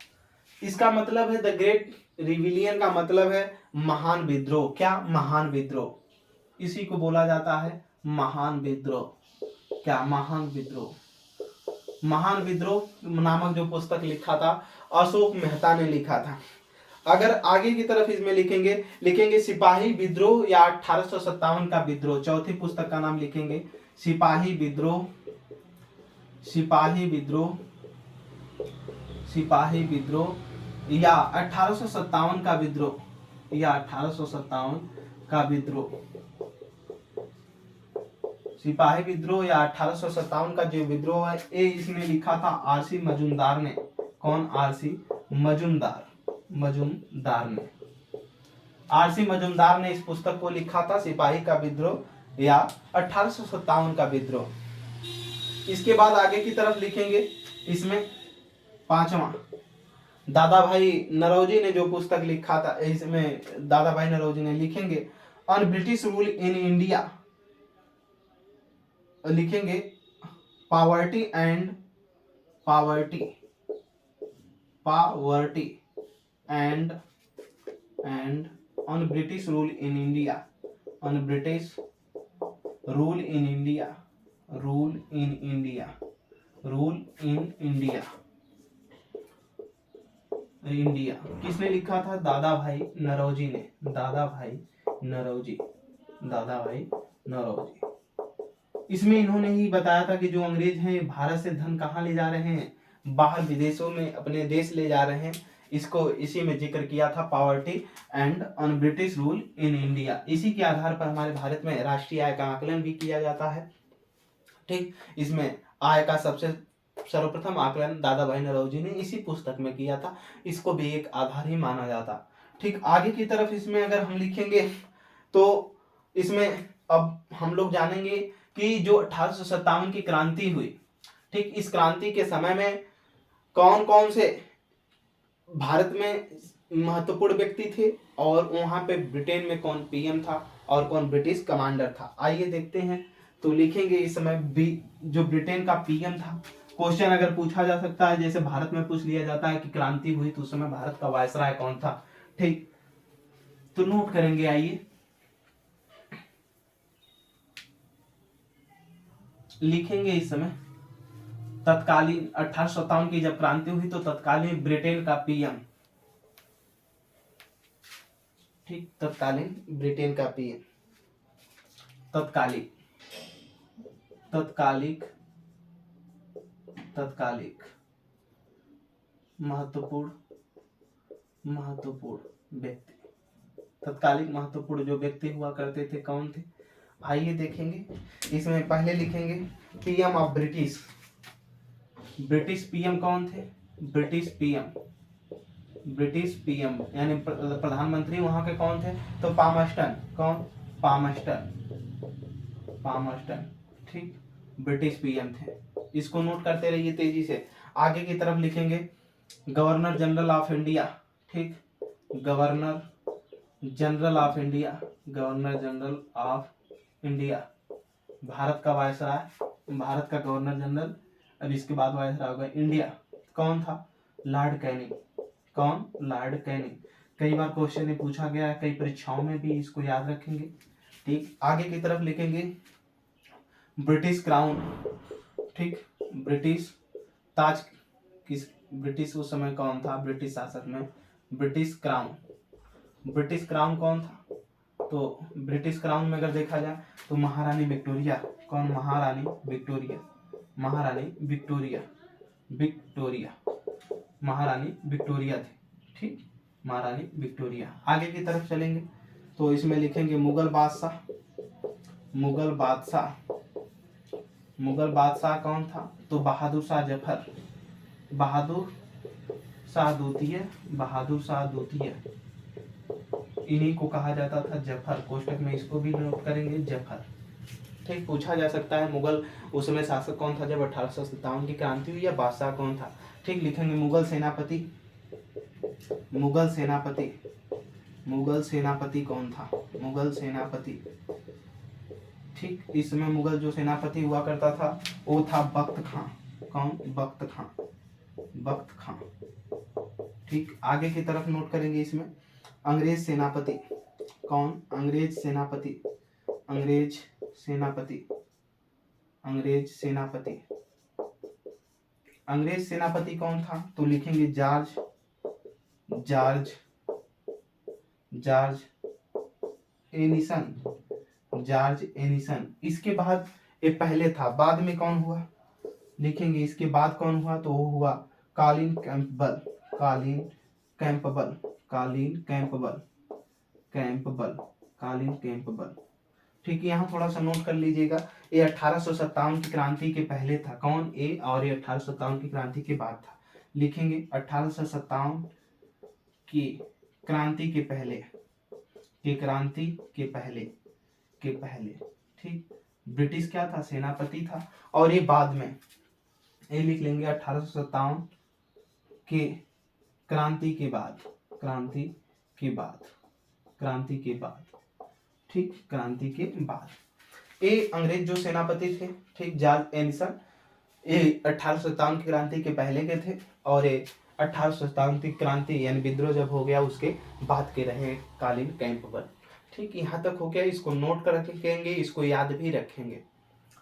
इसका मतलब है द ग्रेट रिविलियन का मतलब है महान विद्रोह। क्या, महान विद्रोह, इसी को बोला जाता है महान विद्रोह। क्या, महान विद्रोह। महान विद्रोह नामक जो पुस्तक लिखा था अशोक मेहता ने लिखा था। अगर आगे की तरफ इसमें लिखेंगे सिपाही विद्रोह या 1857 का विद्रोह। चौथी पुस्तक का नाम लिखेंगे सिपाही विद्रोह, या 1857 का विद्रोह, या 1857 का विद्रोह, सिपाही विद्रोह या 1857 का जो विद्रोह है ये इसने लिखा था आरसी मजूमदार ने। कौन? आरसी मजूमदार ने। आरसी मजूमदार ने इस पुस्तक को लिखा था, सिपाही का विद्रोह या 1857 का विद्रोह। इसके बाद आगे की तरफ लिखेंगे इसमें पांचवा, दादा भाई नरौजी ने जो पुस्तक लिखा था, इसमें दादा भाई नरौजी ने लिखेंगे on British rule in India, लिखेंगे poverty and on British rule in India, on British rule in India, rule in India, rule in India, India किसने लिखा था? दादा भाई नरौजी ने, दादा भाई नरौजी, दादा भाई नरौजी। इसमें इन्होंने ही बताया था कि जो अंग्रेज हैं भारत से धन कहाँ ले जा रहे हैं, बाहर विदेशों में अपने देश ले जा रहे हैं। इसको इसी में जिक्र किया था, poverty and on British rule in India. इसी के आधार पर हमारे भारत में राष्ट्रीय आय का आकलन भी किया जाता है। ठीक, इसमें आय का सबसे सर्वप्रथम आकलन दादा भाई नरौजी ने इसी पुस्तक में किया था। इसको भी एक आधार ही माना जाता। ठीक, आगे की तरफ इसमें अगर हम लिखेंगे तो इसमें अब हम लोग जानेंगे कि जो 1857 की क्रांति हुई, ठीक, इस क्रांति के समय में कौन कौन से भारत में महत्वपूर्ण व्यक्ति थे और वहां पे ब्रिटेन में कौन पीएम था और कौन ब्रिटिश कमांडर था। आइए देखते हैं। तो लिखेंगे इस समय जो ब्रिटेन का पीएम था। क्वेश्चन अगर पूछा जा सकता है, जैसे भारत में पूछ लिया जाता है कि क्रांति हुई तो उस समय भारत का वायसराय कौन था। ठीक, तो नोट करेंगे। आइए लिखेंगे इस समय तत्कालीन 1857 की जब क्रांति हुई तो तत्कालीन ब्रिटेन का पीएम, ठीक, तत्कालीन ब्रिटेन का पीएम, तत्कालिक महत्वपूर्ण व्यक्ति, तत्कालिक महत्वपूर्ण जो व्यक्ति हुआ करते थे कौन थे। आइए देखेंगे। इसमें पहले लिखेंगे PM of British. British PM कौन थे? ब्रिटिश पीएम यानी प्रधानमंत्री वहां के कौन थे? तो पामस्टन। कौन? पामस्टन। ठीक, ब्रिटिश पीएम थे। इसको नोट करते रहिए तेजी से। आगे की तरफ लिखेंगे गवर्नर जनरल ऑफ इंडिया। ठीक, governor general of India, governor general of India, Bharat का वायसराय, भारत का गवर्नर जनरल। अब इसके बाद वायसराय होगा इंडिया। कौन था? Lord Canning. कौन? Lord Canning. कई बार क्वेश्चन में पूछा गया है, कई परीक्षाओं में भी इसको याद रखेंगे। ठीक, आगे की तरफ लिखेंगे ब्रिटिश क्राउन। ठीक, ब्रिटिश ताज किस, ब्रिटिश उस समय कौन था ब्रिटिश शासक में? British crown. ब्रिटिश क्राउन कौन था? तो ब्रिटिश क्राउन में अगर देखा जाए तो महारानी विक्टोरिया। कौन? महारानी विक्टोरिया, महारानी विक्टोरिया, महारानी विक्टोरिया थे। ठीक, महारानी विक्टोरिया। आगे की तरफ चलेंगे तो इसमें लिखेंगे मुगल बादशाह। मुगल बादशाह कौन था? तो बहादुर शाह जफर, बहादुर शाह द्वितीय। इन्हीं को कहा जाता था जफर। कोष्टक में इसको भी नोट करेंगे, जफर। ठीक, पूछा जा सकता है मुगल उस समय शासक कौन था जब 1857 की क्रांति हुई, या बादशाह कौन था। ठीक, लिखेंगे मुगल सेनापति कौन था? मुगल सेनापति। ठीक, इसमें मुगल जो सेनापति हुआ करता था वो था बख्त खां। कौन? बख्त खां। ठीक, आगे की तरफ नोट करेंगे इसमें अंग्रेज सेनापति। कौन? अंग्रेज सेनापति कौन था? तो लिखेंगे जॉर्ज एनिसन। इसके बाद ये पहले था, बाद में कौन हुआ? लिखेंगे इसके बाद कौन हुआ? तो वो हुआ कॉलिन कैंपबल। कालीन कैंप बल। ठीक है, यहाँ थोड़ा सा नोट कर लीजिएगा, ये 1857 की क्रांति के पहले था कौन, ए, और ये 1857 की क्रांति के बाद था। लिखेंगे 1857 की क्रांति के पहले, की क्रांति के पहले, के पहले। ठीक, ब्रिटिश क्या था, सेनापति था। और ये बाद में, ये लिख लेंगे 1857 के क्रांति के बाद, क्रांति के बाद, क्रांति के बाद। ठीक, क्रांति के बाद। ये अंग्रेज जो सेनापति थे, ठीक, जॉर्ज एनिसन, ये 1857 की क्रांति के पहले के थे, और ये 1857 की क्रांति यानी विद्रोह जब हो गया उसके बाद के रहे कालीन कैंप बल। ठीक, यहाँ तक हो गया, इसको नोट कर रखेंगे, इसको याद भी रखेंगे।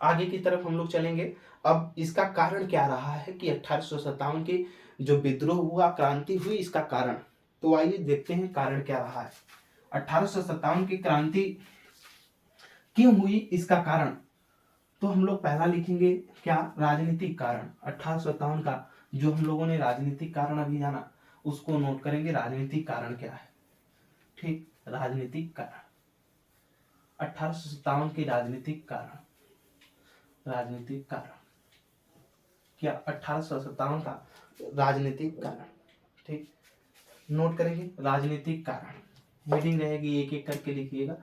आगे की तरफ हम लोग चलेंगे। अब इसका कारण क्या रहा है कि 1857 की जो विद्रोह हुआ, क्रांति हुई, इसका कारण, तो आइए देखते हैं कारण क्या रहा है। 1857 की क्रांति क्यों हुई, इसका कारण, तो हम लोग पहला लिखेंगे क्या, राजनीतिक कारण। 1857 का जो हम लोगों ने राजनीतिक कारण अभी जाना, उसको नोट करेंगे, राजनीतिक कारण क्या है। ठीक, राजनीतिक कारण, 1857 के राजनीतिक कारण, राजनीतिक कारण क्या, 1857 का राजनीतिक कारण। ठीक, नोट करेंगे राजनीतिक कारण, हेडिंग रहेगी, एक एक करके लिखिएगा।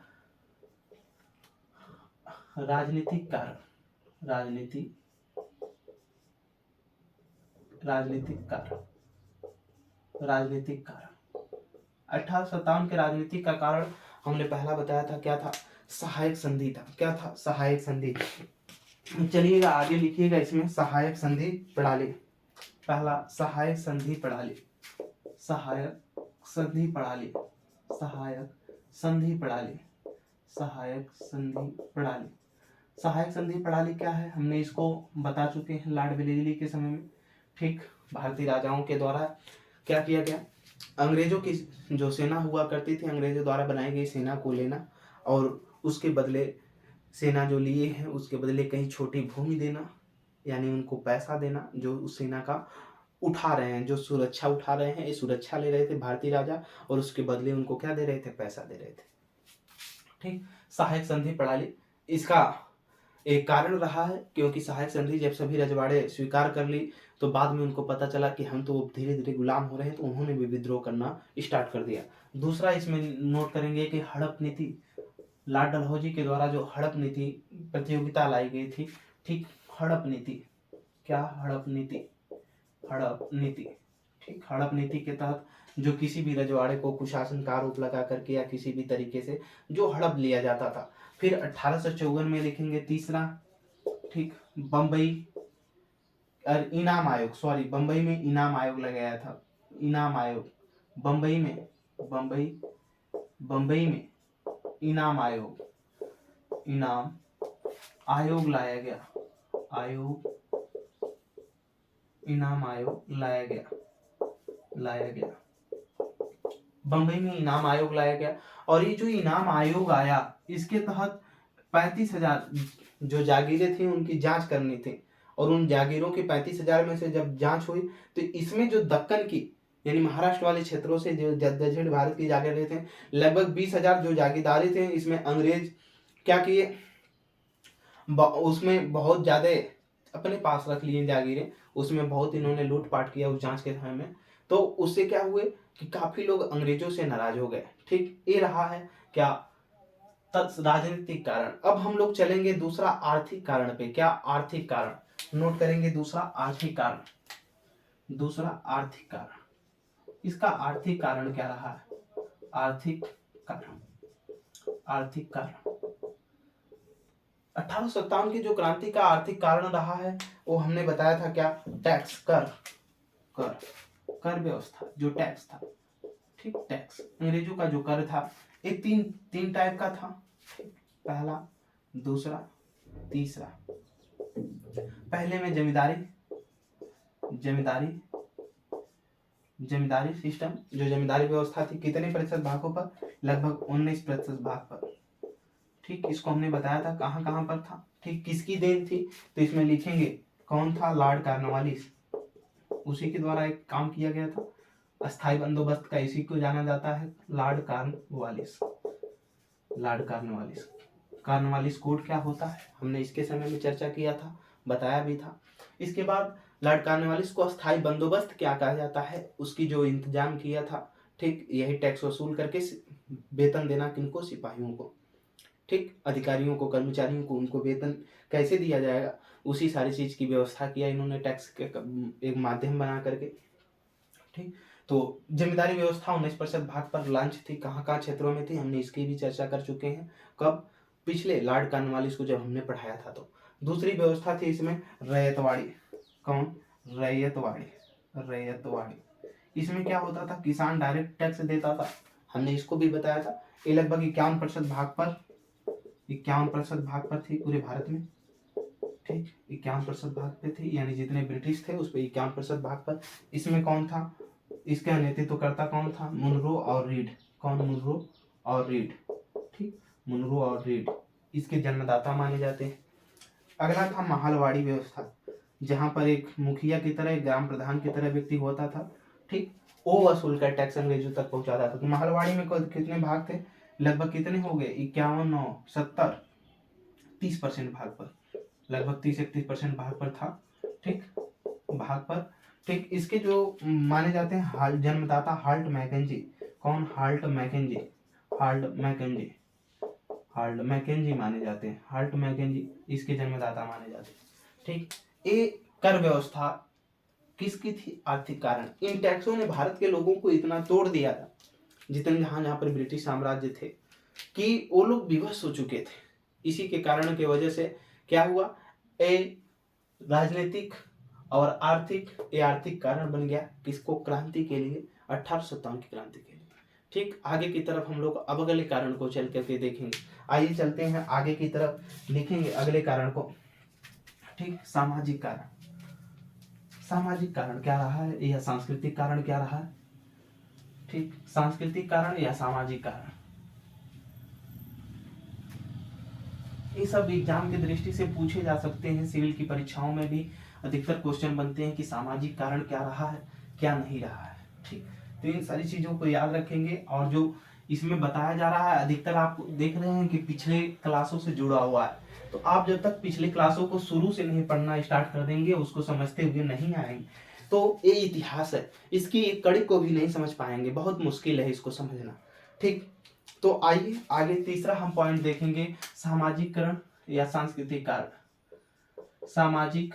राजनीतिक कारण, राजनीतिक, राजनीतिक कारण, राजनीतिक कारण। 1857 के राजनीतिक का कारण हमने पहला बताया था, क्या था, सहायक संधि था। क्या था, सहायक संधि। चलिएगा आगे लिखिएगा, इसमें सहायक संधि प्रणाली, पहला सहायक संधि प्रणाली, सहायक संधि प्रणाली, सहायक संधि प्रणाली, सहायक संधि प्रणाली। सहायक संधि प्रणाली क्या है, हमने इसको बता चुके हैं लॉर्ड वेलेस्ली के समय में। ठीक, भारतीय राजाओं के द्वारा क्या किया गया, अंग्रेजों की जो सेना हुआ करती थी, अंग्रेजों द्वारा बनाई गई सेना को लेना, और उसके बदले सेना जो लिए हैं उसके बदले कहीं छोटी भूमि देना, यानी उनको पैसा देना, जो उस सेना का उठा रहे हैं, जो सुरक्षा उठा रहे हैं, ये सुरक्षा ले रहे थे भारतीय राजा, और उसके बदले उनको क्या दे रहे थे, पैसा दे रहे थे। ठीक, सहायक संधि प्रणाली इसका एक कारण रहा है, क्योंकि सहायक संधि जब सभी रजवाड़े स्वीकार कर ली, तो बाद में उनको पता चला कि हम तो धीरे धीरे गुलाम हो रहे हैं, तो उन्होंने भी विद्रोह करना स्टार्ट कर दिया। दूसरा इसमें नोट करेंगे कि हड़प नीति, लॉर्ड डलहौजी के द्वारा जो हड़प नीति प्रतियोगिता लाई गई थी। ठीक, हड़प नीति, क्या, हड़प नीति, हड़प नीति। ठीक, हड़प नीति के तहत जो किसी भी रजवाड़े को कुशासन का आरोप लगा करके या किसी भी तरीके से जो हड़प लिया जाता था। फिर 1854 में लिखेंगे तीसरा, ठीक, बम्बई और इनाम आयोग, सॉरी, बम्बई में इनाम आयोग लगाया था, इनाम आयोग, बम्बई में, बम्बई, बम्बई में इनाम आयोग, इनाम आयोग लाया गया, आयोग, इनाम आयोग लाया गया, लाया गया, बम्बई में इनाम आयोग लाया गया। और ये जो इनाम आयोग आया, इसके तहत 35,000 जो जागीरें थी उनकी जांच करनी थी, और उन जागीरों की 35,000 में से जब जांच हुई, तो इसमें जो दक्कन की यानी महाराष्ट्र वाले क्षेत्रों से जो दक्षिण भारत की जागीरें थे, लगभग 20,000 जो जागीरदारी थे, इसमें अंग्रेज क्या किए, उसमें बहुत ज्यादा अपने पास रख लिए जागीरें, उसमें बहुत इन्होंने लूटपाट किया उस जांच के समय में। तो उससे क्या हुए कि काफी लोग अंग्रेजों से नाराज हो गए। ठीक, ये रहा है क्या, राजनीतिक कारण। अब हम लोग चलेंगे दूसरा आर्थिक कारण पे। क्या, आर्थिक कारण, नोट करेंगे दूसरा आर्थिक कारण, दूसरा आर्थिक कारण। इसका आर्थिक कारण क्या रहा है, आर्थिक कारण, आर्थिक कारण। 1857 की जो क्रांति का आर्थिक कारण रहा है, वो हमने बताया था क्या, टैक्स, कर, कर, कर व्यवस्था, जो टैक्स था। ठीक, टैक्स, अंग्रेजों का जो कर था, ये तीन टाइप का था। पहला, दूसरा, तीसरा। पहले में जमींदारी, जमींदारी, जमींदारी सिस्टम, जो जमींदारी व्यवस्था थी, कितने प्रतिशत भागों पर, लगभग 19% भाग पर। ठीक, इसको हमने बताया था कहाँ कहाँ पर था। ठीक, किसकी देन थी, तो इसमें लिखेंगे कौन था, लॉर्ड कॉर्नवालिस, उसी के द्वारा एक काम किया गया था। अस्थायी बंदोबस्त का इसी को जाना जाता है, Lord Cornwallis. Lord Cornwallis. Cornwallis code क्या होता है, हमने इसके समय में चर्चा किया था, बताया भी था। इसके बाद लॉर्ड कॉर्नवालिस को अस्थायी बंदोबस्त क्या कहा जाता है, उसकी जो इंतजाम किया था, ठीक, यही टैक्स वसूल करके वेतन देना किनको, सिपाहियों को, ठीक, अधिकारियों को, कर्मचारियों को, उनको वेतन कैसे दिया जाएगा, उसी सारी चीज की व्यवस्था किया इन्होंने टैक्स के एक माध्यम बना करके, ठीक। तो जिम्मेदारी व्यवस्था 19% भाग पर लॉन्च थी, कहाँ कहाँ क्षेत्रों में थी, हमने इसकी भी चर्चा कर चुके हैं। कब, पिछले लॉर्ड कॉर्नवालिस को जब हमने पढ़ाया था। तो दूसरी व्यवस्था थी इसमें रैयतवाड़ी। कौन, रैयतवाड़ी, रैयतवाड़ी। इसमें क्या होता था, किसान डायरेक्ट टैक्स देता था, हमने इसको भी बताया था। ये लगभग 51% भाग पर, 51% भाग पर थी पूरे भारत में, ठीक, 51% भाग पे थी, यानी जितने ब्रिटिश थे उस पर 51% भाग पर। इसमें कौन था, इसका नेतृत्व करता कौन था, मुनरो और रीड। कौन, मुनरो और रीड, ठीक, मुनरो और रीड इसके जन्मदाता माने जाते हैं। अगला था महलवाड़ी व्यवस्था, जहां पर एक मुखिया की तरह, एक ग्राम प्रधान की तरह व्यक्ति होता था, ठीक, वो वसूल कर टैक्स अंग्रेजों तक पहुंचाता था। तो महलवाड़ी में कितने भाग थे, लगभग कितने हो गए, 51, 9, 70, 30% भाग पर, लगभग 30-31% भाग पर था, ठीक, भाग पर, ठीक। इसके जो माने जाते हैं जन्मदाता हाल्ट मैकेंजी। कौन, Halt Mackenzie, Halt Mackenzie, Halt Mackenzie माने जाते हैं, हाल्ट मैकेंजी इसके जन्मदाता माने जाते हैं, ठीक। ये कर व्यवस्था किसकी थी, आर्थिक कारण। इन टैक्सों ने भारत के लोगों को इतना तोड़ दिया था, जितने जहां पर ब्रिटिश साम्राज्य थे, कि वो लोग विवश हो चुके थे। इसी के कारण की वजह से क्या हुआ, ए राजनीतिक और आर्थिक, ये आर्थिक कारण बन गया किसको, क्रांति के लिए, 1857 की क्रांति के लिए, ठीक। आगे की तरफ हम लोग अब अगले कारण को चल करके देखेंगे। आइए चलते हैं आगे की तरफ, लिखेंगे अगले कारण को, ठीक। सामाजिक कारण, सामाजिक कारण क्या रहा है, या सांस्कृतिक कारण क्या रहा है, ठीक, सांस्कृतिक कारण या सामाजिक कारण। ये सब एग्जाम की दृष्टि से पूछे जा सकते हैं, सिविल की परीक्षाओं में भी अधिकतर क्वेश्चन बनते हैं कि सामाजिक कारण क्या रहा है, क्या नहीं रहा है, ठीक। तो इन सारी चीजों को याद रखेंगे। और जो इसमें बताया जा रहा है, अधिकतर आप देख रहे हैं कि पिछले क्लासों से जुड़ा हुआ है। तो आप जब तक पिछले क्लासों को शुरू से नहीं पढ़ना स्टार्ट कर देंगे, उसको समझते हुए नहीं आएंगे, तो ये इतिहास है, इसकी एक कड़ी को भी नहीं समझ पाएंगे, बहुत मुश्किल है इसको समझना, ठीक। तो आइए आगे तीसरा हम पॉइंट देखेंगे, सामाजिकरण या सांस्कृतिक कारण। सामाजिक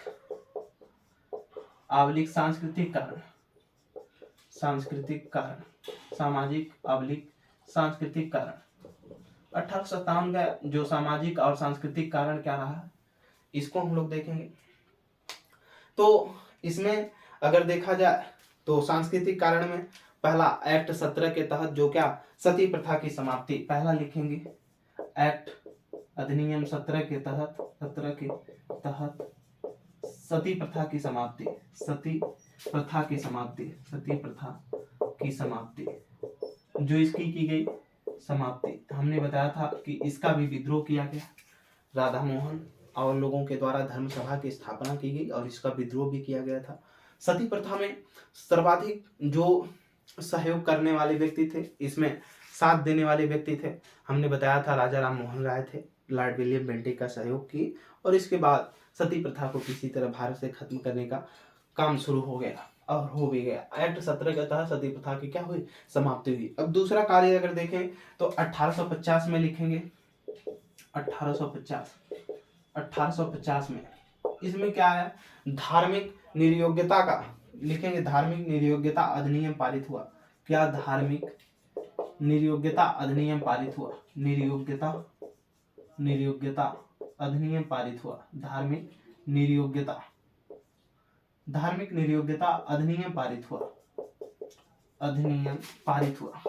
आवलिक सांस्कृतिक कारण, सांस्कृतिक कारण, सामाजिक आवलिक सांस्कृतिक कारण। 1857 का जो सामाजिक और सांस्कृतिक कारण क्या रहा, इसको हम लोग देखेंगे। तो इसमें अगर देखा जाए तो सांस्कृतिक कारण में पहला एक्ट 17 के तहत जो क्या, सती प्रथा की समाप्ति, पहला लिखेंगे एक्ट, अधिनियम 17 के तहत, 17 के तहत सती प्रथा की समाप्ति, सती प्रथा की समाप्ति, सती प्रथा की समाप्ति, जो इसकी की गई समाप्ति। हमने बताया था कि इसका भी विद्रोह किया गया, राधा मोहन और लोगों के द्वारा धर्म सभा की स्थापना की गई और इसका विद्रोह भी किया गया था। सती प्रथा में सर्वाधिक जो सहयोग करने वाले व्यक्ति थे, इसमें साथ देने वाले व्यक्ति थे, हमने बताया था राजा राम मोहन राय थे, लॉर्ड विलियम बेंटिक का सहयोग की, और इसके बाद सती प्रथा को किसी तरह भारत से खत्म करने का काम शुरू हो गया और हो भी गया। एक्ट 17 के तहत सती प्रथा की क्या हुई, समाप्ति हुई। अब दूसरा कार्य अगर देखें तो 1850 में लिखेंगे, 1850, 1850 में इसमें क्या है, धार्मिक निर्योग्यता का, लिखेंगे धार्मिक निर्योग्यता अधिनियम पारित हुआ। क्या, धार्मिक निर्योग्यता अधिनियम पारित हुआ, निर्योग्यता, निर्योग्यता अधिनियम पारित हुआ, धार्मिक निर्योग्यता, धार्मिक निर्योग्यता अधिनियम पारित हुआ, अधिनियम पारित हुआ,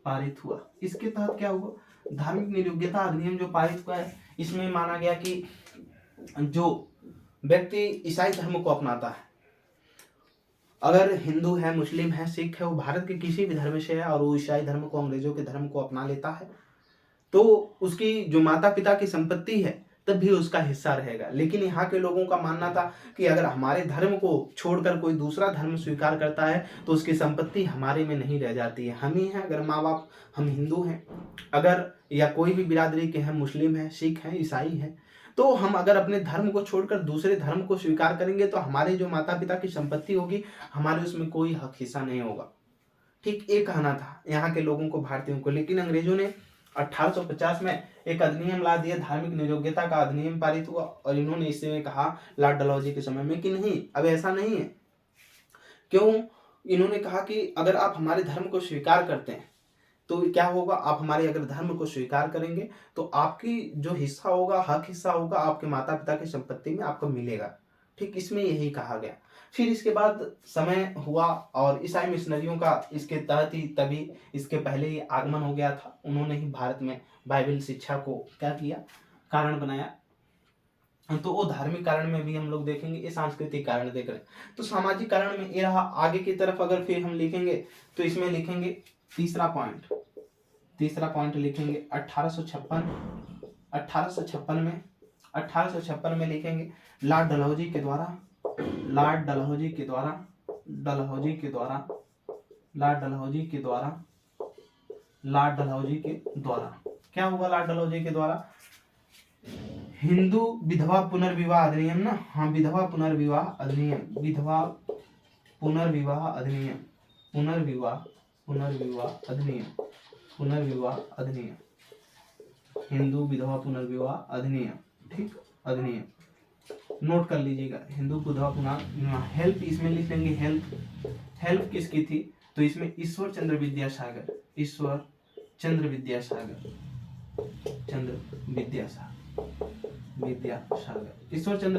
पारित हुआ। इसके तहत क्या हुआ, धार्मिक निर्योग्यता अधिनियम जो पारित हुआ है, इसमें माना गया कि जो व्यक्ति ईसाई धर्म को अपनाता है, अगर हिंदू है, मुस्लिम है, सिख है, वो भारत के किसी भी धर्म से है और वो ईसाई धर्म को, अंग्रेजों के धर्म को अपना लेता है, तो उसकी जो माता पिता की संपत्ति है, तब भी उसका हिस्सा रहेगा। लेकिन यहाँ के लोगों का मानना था कि अगर हमारे धर्म को छोड़कर कोई दूसरा धर्म स्वीकार करता है तो उसकी संपत्ति हमारे में नहीं रह जाती है, हम ही हैं। अगर माँ बाप, हम हिंदू हैं, अगर या कोई भी बिरादरी के हैं, मुस्लिम हैं, सिख हैं, ईसाई हैं, तो हम अगर अपने धर्म को छोड़कर दूसरे धर्म को स्वीकार करेंगे तो हमारे जो माता पिता की संपत्ति होगी, हमारे उसमें कोई हक हिस्सा नहीं होगा। ठीक ये कहना था यहाँ के लोगों को, भारतीयों को। लेकिन अंग्रेजों ने 1850 में एक अधिनियम ला दिया, धार्मिक नियोग्यता का अधिनियम पारित हुआ, और इन्होंने इसमें कहा लॉर्ड डलहौजी के समय में कि नहीं, अब ऐसा नहीं है। क्यों? इन्होंने कहा कि अगर आप हमारे धर्म को स्वीकार करते हैं तो क्या होगा, आप हमारे अगर धर्म को स्वीकार करेंगे तो आपकी जो हिस्सा होगा, हक हिस्सा होगा, आपके माता पिता की संपत्ति में आपको मिलेगा। ठीक इसमें यही कहा गया। फिर इसके बाद समय हुआ और ईसाई मिशनरियों का इसके तहत ही, तभी इसके पहले ही आगमन हो गया था। उन्होंने ही भारत में बाइबल शिक्षा को क्या किया, कारण बनाया। तो वो धार्मिक कारण में भी हम लोग देखेंगे, ये सांस्कृतिक कारण देख रहे हैं। तो सामाजिक कारण में ये रहा। आगे की तरफ अगर फिर हम लिखेंगे तो इसमें लिखेंगे तीसरा पॉइंट लिखेंगे 1856 में लिखेंगे लॉर्ड डलहौजी के द्वारा क्या हुआ? लॉर्ड डलहौजी के द्वारा हिंदू विधवा पुनर्विवाह अधिनियम ना, हाँ, विधवा पुनर्विवाह अधिनियम, हिंदू विधवा पुनर्विवाह अधिनियम। ठीक, अधिनियम नोट कर लीजिएगा, हिंदू विधवा पुनर्विवाह। हेल्प इसमें लिख लेंगे, हेल्प किसकी थी? तो इसमें ईश्वर चंद्र विद्यासागर ईश्वर चंद्र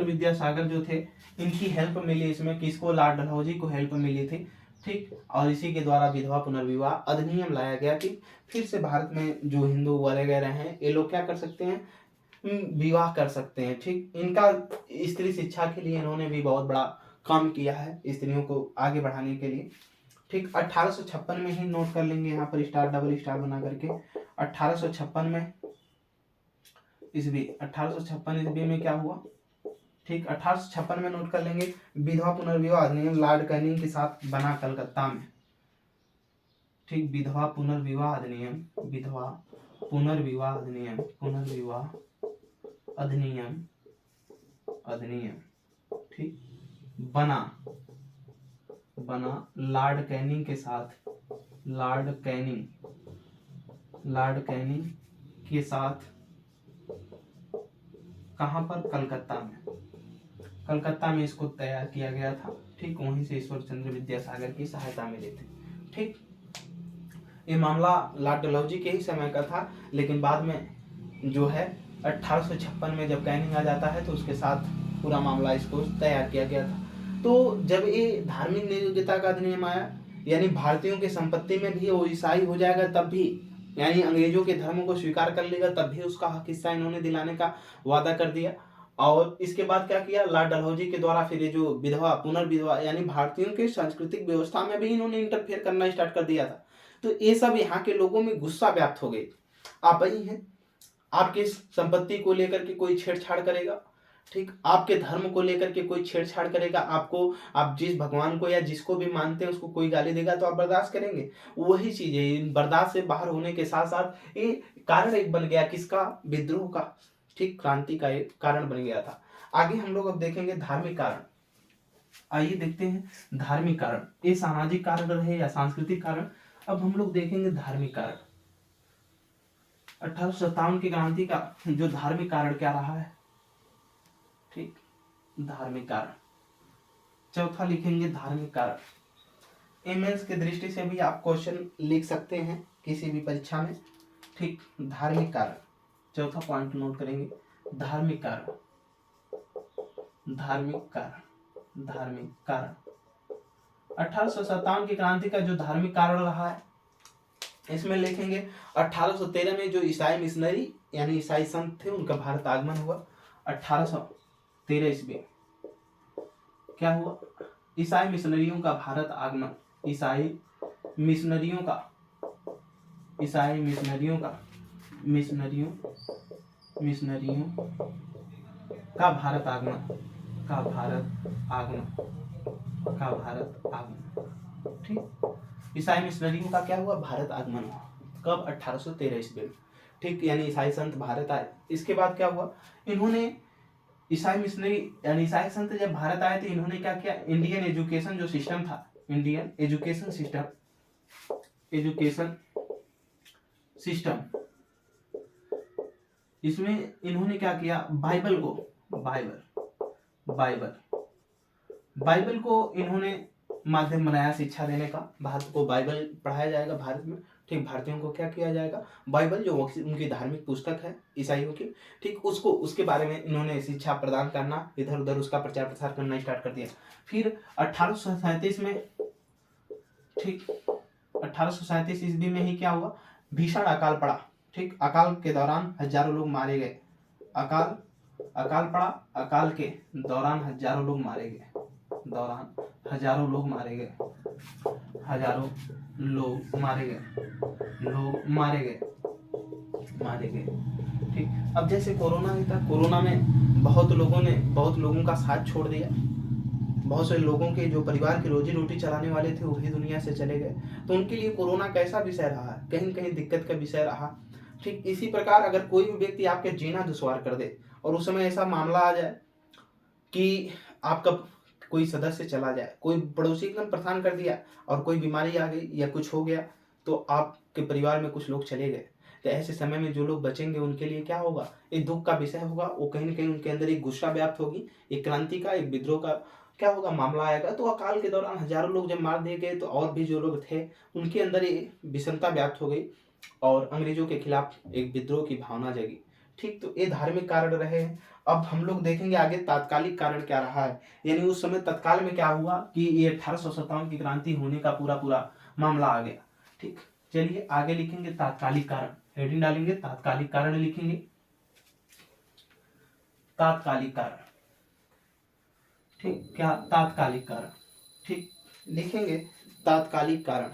विद्यासागर जो थे, इनकी हेल्प मिली इसमें। किसको? लॉर्ड डलहौजी को हेल्प मिली थी। ठीक, और इसी के द्वारा विधवा पुनर्विवाह अधिनियम लाया गया कि फिर से भारत में जो हिंदू वगैरह हैं, ये लोग क्या कर सकते हैं, विवाह कर सकते हैं। ठीक, इनका स्त्री शिक्षा के लिए इन्होंने भी बहुत बड़ा काम किया है, स्त्रियों को आगे बढ़ाने के लिए। ठीक, 1856 में ही नोट कर लेंगे, यहाँ पर स्टार, डबल स्टार बना करके। 1856 में ईस्वी, 1856 ईस्वी में क्या हुआ? ठीक, 1856 में नोट कर लेंगे, विधवा पुनर्विवाह अधिनियम लॉर्ड कैनिंग के साथ बना कलकत्ता में। ठीक, विधवा पुनर्विवाह अधिनियम ठीक, बना लॉर्ड कैनिंग के साथ, लॉर्ड कैनिंग के साथ कहां पर? कलकत्ता में इसको तैयार किया गया था। ठीक, वहीं से ईश्वर चंद्र विद्यासागर की सहायता मिली थी। ठीक, ये मामला लॉर्ड डलहौजी के ही समय का था, लेकिन बाद में जो है 1856 में जब कैनिंग आ जाता है तो उसके साथ पूरा मामला इसको तैयार किया गया था। तो जब ये धार्मिक नियोग्यता का अधिनियम आया, यानी भारतीयों की संपत्ति में भी वो ईसाई हो जाएगा, तब भी, यानी अंग्रेजों के धर्म को स्वीकार कर लेगा, तब भी उसका हक हिस्सा इन्होंने दिलाने का वादा कर दिया। और इसके बाद क्या किया? लॉर्ड डलहौजी के द्वारा फिर ये जो विधवा पुनर्विवाह, यानी भारतीयों के सांस्कृतिक व्यवस्था में भी इन्होंने इंटरफेयर करना स्टार्ट कर दिया था। तो ये सब यहाँ के लोगों में गुस्सा व्याप्त हो गई। आप ही हैं, आपके संपत्ति को लेकर के कोई छेड़छाड़ करेगा, ठीक, आपके धर्म को लेकर के कोई छेड़छाड़ करेगा, आपको, आप जिस भगवान को या जिसको भी मानते हैं उसको कोई गाली देगा तो आप बर्दाश्त करेंगे? वही चीज है, बर्दाश्त से बाहर होने के साथ साथ ये कारण एक बन गया, किसका? विद्रोह का। ठीक, क्रांति का एक कारण बन गया था। आगे हम लोग अब देखेंगे धार्मिक कारण। आइए देखते हैं धार्मिक कारण, ये सामाजिक कारण रहे या सांस्कृतिक कारण। अब हम लोग देखेंगे धार्मिक कारण। 1857 की क्रांति का जो धार्मिक कारण क्या रहा है? ठीक, धार्मिक कारण। चौथा लिखेंगे धार्मिक कारण। एमएस की दृष्टि से भी आप क्वेश्चन लिख सकते हैं किसी भी परीक्षा में। ठीक, धार्मिक कारण, चौथा पॉइंट नोट करेंगे, धार्मिक कारण। 1857 की क्रांति का जो धार्मिक कारण रहा है, इसमें लिखेंगे 1813 में जो ईसाई मिशनरी यानी ईसाई संत थे, उनका भारत आगमन हुआ। 1813 ईस्वी क्या हुआ? ईसाई मिशनरियों का भारत आगमन। ईसाई मिशनरियों का भारत आगमन, का भारत आगमन, का भारत आगमन। ठीक, ईसाई मिशनरियों का क्या हुआ, भारत आगमन हुआ। कब, 1813 ईस्वी में। ठीक, यानी ईसाई संत भारत आए। इसके बाद क्या हुआ, इन्होंने ईसाई मिशनरी यानी ईसाई संत जब भारत आए थे, इन्होंने क्या किया, इंडियन एजुकेशन जो सिस्टम था, Indian education system, education system, इसमें इन्होंने क्या किया, बाइबल को, बाइबल बाइबल को इन्होंने माध्यम बनाया शिक्षा देने का। भारत को बाइबल पढ़ाया जाएगा भारत में। ठीक, भारतीयों को क्या किया जाएगा, बाइबल जो उनकी धार्मिक पुस्तक है ईसाइयों की, ठीक, उसको उसके बारे में इन्होंने शिक्षा प्रदान करना, इधर उधर उसका प्रचार प्रसार करना स्टार्ट कर दिया। फिर 1837 में, ठीक, 1837 ईस्वी में ही क्या हुआ, भीषण अकाल पड़ा। ठीक, अकाल के दौरान हजारों लोग मारे गए। अकाल अकाल पड़ा, अकाल के दौरान हजारों लोग मारे गए, दौरान हजारों लोग मारे गए, हजारों लोग मारे गए, लोग मारे गए, मारे गए। ठीक, अब जैसे कोरोना ही था, कोरोना में बहुत लोगों का साथ छोड़ दिया। बहुत से लोगों के जो परिवार की रोजी रोटी चलाने वाले थे वही दुनिया से चले गए। तो उनके लिए कोरोना कैसा विषय रहा, कहीं कहीं दिक्कत का विषय रहा। ठीक, इसी प्रकार अगर कोई भी व्यक्ति आपके जीना दुश्वार कर दे और उस समय ऐसा मामला आ जाए कि आपका कोई सदस्य चला जाए, कोई पड़ोसी एकदम परेशान कर दिया और कोई बीमारी आ गई या कुछ हो गया, तो आपके परिवार में कुछ लोग चले गए, तो ऐसे समय में जो लोग बचेंगे उनके लिए क्या होगा, एक दुख का विषय होगा। वो कहीं ना कहीं उनके अंदर एक गुस्सा व्याप्त होगी, एक क्रांति का, एक विद्रोह का क्या होगा, मामला आएगा। तो अकाल के दौरान हजारों लोग जब मार दिए गए, तो और भी जो लोग थे उनके अंदर ये विषमता व्याप्त हो गई और अंग्रेजों के खिलाफ एक विद्रोह की भावना जगी। ठीक, तो ये धार्मिक कारण रहे हैं। अब हम लोग देखेंगे आगे तात्कालिक कारण क्या रहा है, यानी उस समय तत्काल में क्या हुआ कि ये 1857 की क्रांति होने का पूरा पूरा मामला आ गया। ठीक, चलिए आगे लिखेंगे तात्कालिक कारण, हेडिंग डालेंगे तात्कालिक कारण, लिखेंगे तात्कालिक कारण। ठीक, क्या, तात्कालिक कारण। ठीक, लिखेंगे तात्कालिक कारण,